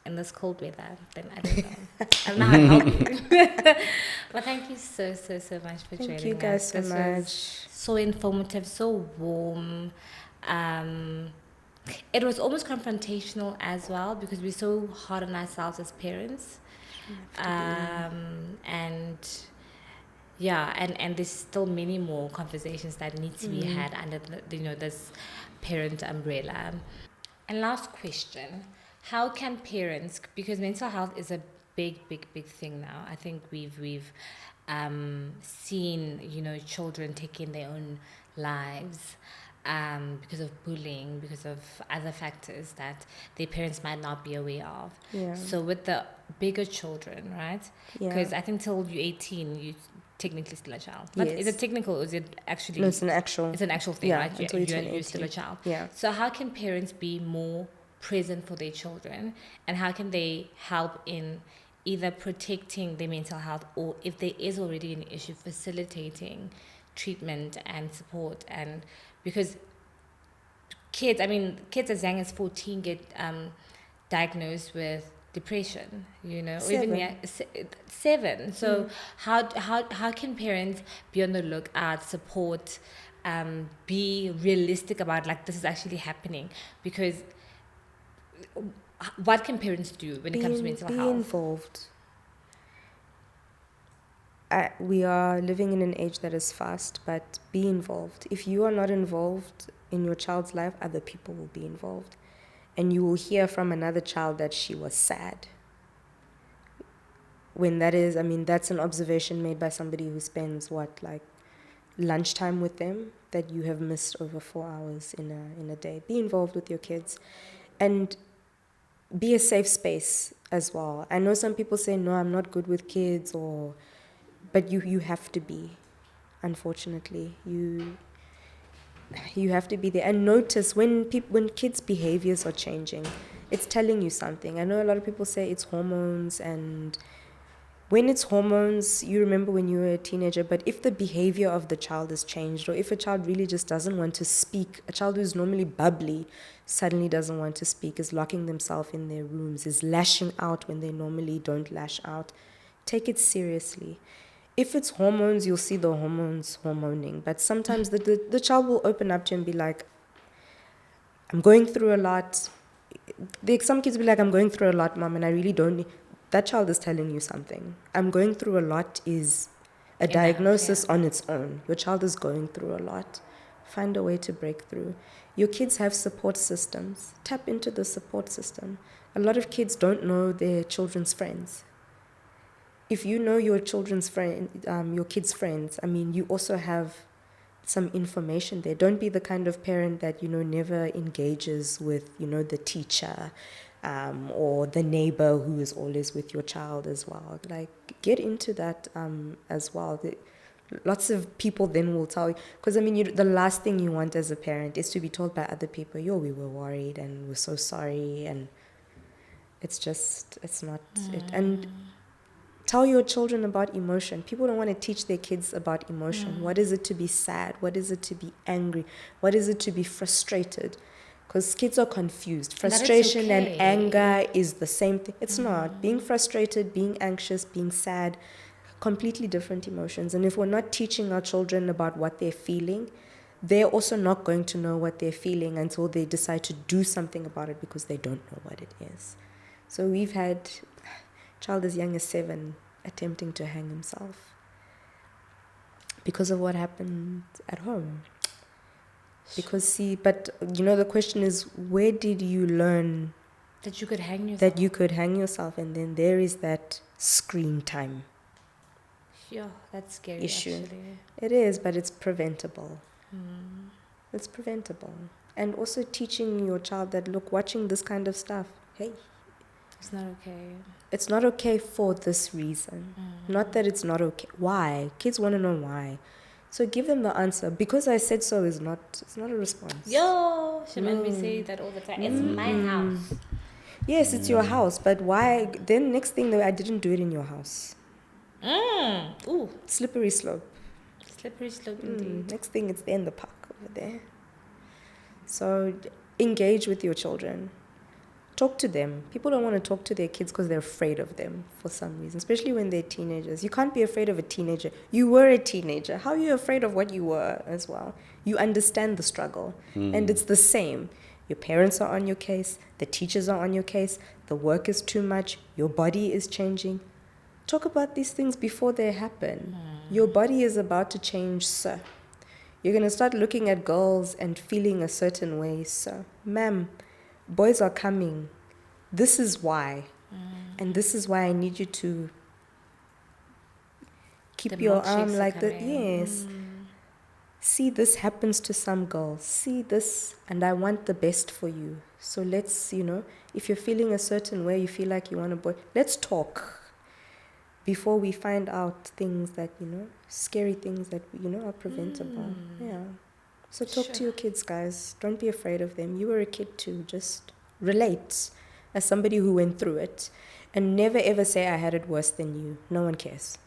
in this cold weather, then I don't know. I don't know how to help you. But thank you so much for joining us. Thank you guys so This was much. so informative, so warm. It was almost confrontational as well, because we're so hard on ourselves as parents. And yeah, and there's still many more conversations that need to be had under the, you know, this parent umbrella. And last question, how can parents, because mental health is a big thing now. I think we've seen, you know, children taking their own lives because of bullying, because of other factors that their parents might not be aware of. Yeah. So with the bigger children, right? Yeah. Because I think till you're 18, you technically still a child. But Yes. is it technical or is it actually? No, it's an actual. It's an actual thing, Yeah, right? until you turn You're still a 18. child. Yeah. So how can parents be more present for their children, and how can they help in either protecting their mental health, or if there is already an issue, facilitating treatment and support? And because kids as young as 14 get diagnosed with depression, you know, or even 7. So how can parents be on the lookout, support, be realistic about, like, this is actually happening? Because what can parents do when it comes to mental Be health? involved. We are living in an age that is fast, but be involved. If you are not involved in your child's life, other people will be involved. And you will hear from another child that she was sad. When that is, I mean, that's an observation made by somebody who spends, like lunchtime with them, that you have missed over 4 hours in a day. Be involved with your kids. And be a safe space as well. I know some people say, no, I'm not good with kids, but you have to be, unfortunately. You have to be there. And notice when kids' behaviors are changing, it's telling you something. I know a lot of people say it's hormones, and when it's hormones, you remember when you were a teenager, but if the behavior of the child has changed, or if a child really just doesn't want to speak, a child who's normally bubbly suddenly doesn't want to speak, is locking themselves in their rooms, is lashing out when they normally don't lash out, take it seriously. If it's hormones, you'll see the hormones hormoning, but sometimes the child will open up to you and be like, I'm going through a lot. Some kids will be like, I'm going through a lot, mom, and I really don't need. That child is telling you something. I'm going through a lot is a diagnosis on its own. Your child is going through a lot. Find a way to break through. Your kids have support systems. Tap into the support system. A lot of kids don't know their children's friends. If you know your children's your kids' friends, I mean, you also have some information there. Don't be the kind of parent that, you know, never engages with, you know, the teacher, or the neighbor who is always with your child as well. Like, get into that as well. Lots of people then will tell you, because I mean, the last thing you want as a parent is to be told by other people, we were worried and we're so sorry, and it's not it. And tell your children about emotion. People don't want to teach their kids about emotion. What is it to be sad? What is it to be angry? What is it to be frustrated? Because kids are confused. Frustration and anger is the same thing. It's not. Being frustrated, being anxious, being sad, completely different emotions. And if we're not teaching our children about what they're feeling, they're also not going to know what they're feeling until they decide to do something about it, because they don't know what it is. So we've had a child as young as 7 attempting to hang himself because of what happened at home. Because but you know, the question is, where did you learn that you could hang yourself? That you could hang yourself, and then there is that screen time. Yeah, that's scary. issue. Actually. It is, but it's preventable. It's preventable. And also teaching your child that, look, watching this kind of stuff, hey, It's not okay. it's not okay for this reason. Not that it's not okay. Why? Kids want to know why. So give them the answer. Because I said so is not, it's not a response. Yo, shouldn't we say that all the time? It's my house. Yes, it's your house, but why? Then next thing, though, I didn't do it in your house. Ooh, Slippery slope. slippery slope indeed. Next thing, it's there in the park over there. So engage with your children. Talk to them. People don't want to talk to their kids because they're afraid of them for some reason, especially when they're teenagers. You can't be afraid of a teenager. You were a teenager. How are you afraid of what you were as well? You understand the struggle. And it's the same. Your parents are on your case. The teachers are on your case. The work is too much. Your body is changing. Talk about these things before they happen. Your body is about to change, sir. You're going to start looking at girls and feeling a certain way, sir. Ma'am, boys are coming. This is why. And this is why I need you to keep The your milkshakes arm are like that. coming. Yes. See, this happens to some girls. See this, and I want the best for you. So let's, if you're feeling a certain way, you feel like you want a boy, let's talk before we find out things that, scary things that, are preventable. Yeah. So talk to your kids, guys. Don't be afraid of them. You were a kid too. Just relate as somebody who went through it. And never ever say, I had it worse than you. No one cares.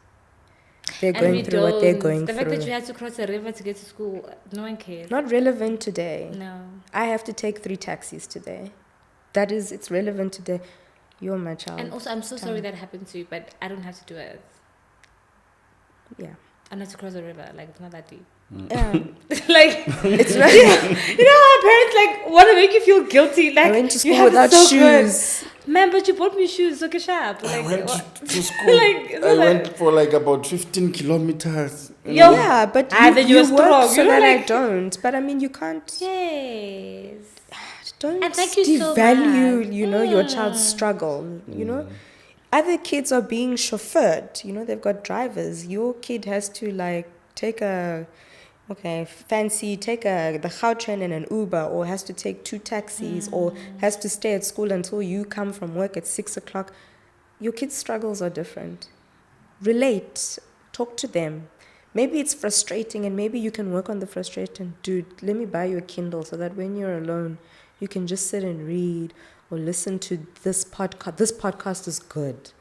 They're going through what they're going through. The through. fact that you had to cross a river to get to school, no one cares. Not relevant today. No. I have to take 3 taxis today. It's relevant today. You're my child. And also, I'm so sorry that happened to you, but I don't have to do it. Yeah. I don't have to cross a river. Like, it's not that deep. Like, it's not. You know how parents want to make you feel guilty. Like, I went to you school have it without so shoes. good. Man, but you bought me shoes. Okay, sharp. Like, I went what? to school. I went for about 15 kilometers. Yeah, but then you were work strong. so You know, that I like- don't. But I mean, you can't. Yes. Don't And thank you so devalue, much. your child's struggle. Other kids are being chauffeured. They've got drivers. Your kid has to take the Gautrain and an Uber, or has to take 2 taxis, or has to stay at school until you come from work at 6 o'clock. Your kids' struggles are different. Relate. Talk to them. Maybe it's frustrating, and maybe you can work on the frustration. Dude, let me buy you a Kindle so that when you're alone, you can just sit and read or listen to this podcast. This podcast is good.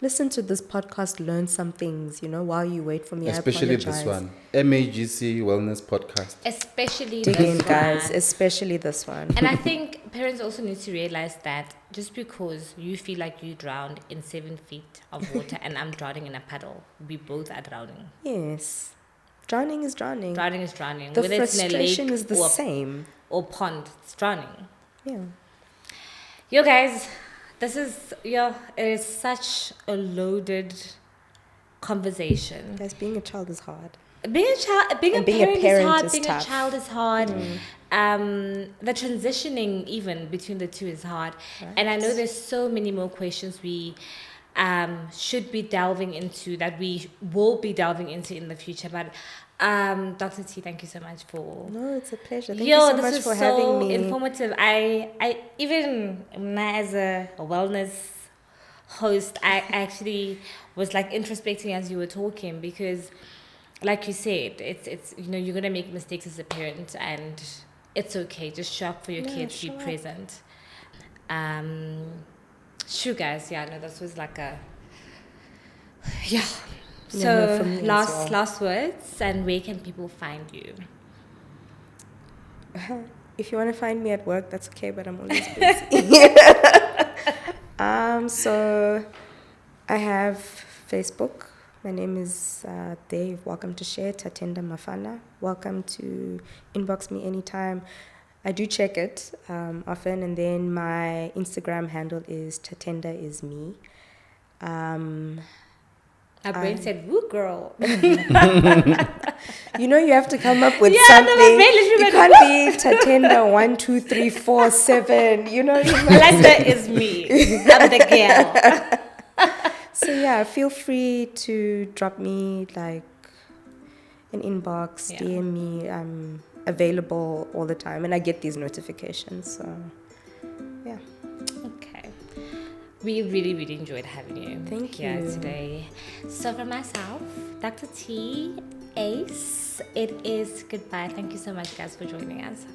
Listen to this podcast, learn some things, while you wait for me. Especially I apologize. this one. MAGC Wellness Podcast. Especially Dig this in, guys. one. Especially this one. And I think parents also need to realize that just because you feel like you drowned in 7 feet of water and I'm drowning in a puddle, we both are drowning. Yes. Drowning is drowning. Drowning is drowning. The Whether it's in a frustration lake is the or, same. or pond, it's drowning. Yeah. Yo, guys, it is such a loaded conversation. Guys, being a child is hard. Being a parent is hard. Being tough. a child is hard. The transitioning even between the two is hard. Right. And I know there's so many more questions we should be delving into, that we will be delving into in the future. But Dr. T, thank you so much for. No, it's a pleasure. Thank you so much for having me. Informative. I even as a wellness host, I actually was introspecting as you were talking, because like you said, it's you're gonna make mistakes as a parent, and it's okay. Just show up for your kids, be present. Sure, guys. Yeah, no, this was yeah. So last words, and where can people find you? If you want to find me at work, that's okay, but I'm always busy. So I have Facebook. My name is Dave. Welcome to share Tatenda Mafana. Welcome to inbox me anytime. I do check it often, and then my Instagram handle is Tatenda is me. Our brain said, "Woo, girl." You have to come up with No, something. my brain literally You went, can't be Tatenda 1, 2, 3, 4, 7. Melinda is me. I'm the girl. So yeah, feel free to drop me like an inbox, Yeah. DM me. I'm available all the time, and I get these notifications. So yeah. Okay. We really, really enjoyed having you Thank here you. today. So for myself, Dr. T, Ace, it is goodbye. Thank you so much, guys, for joining us.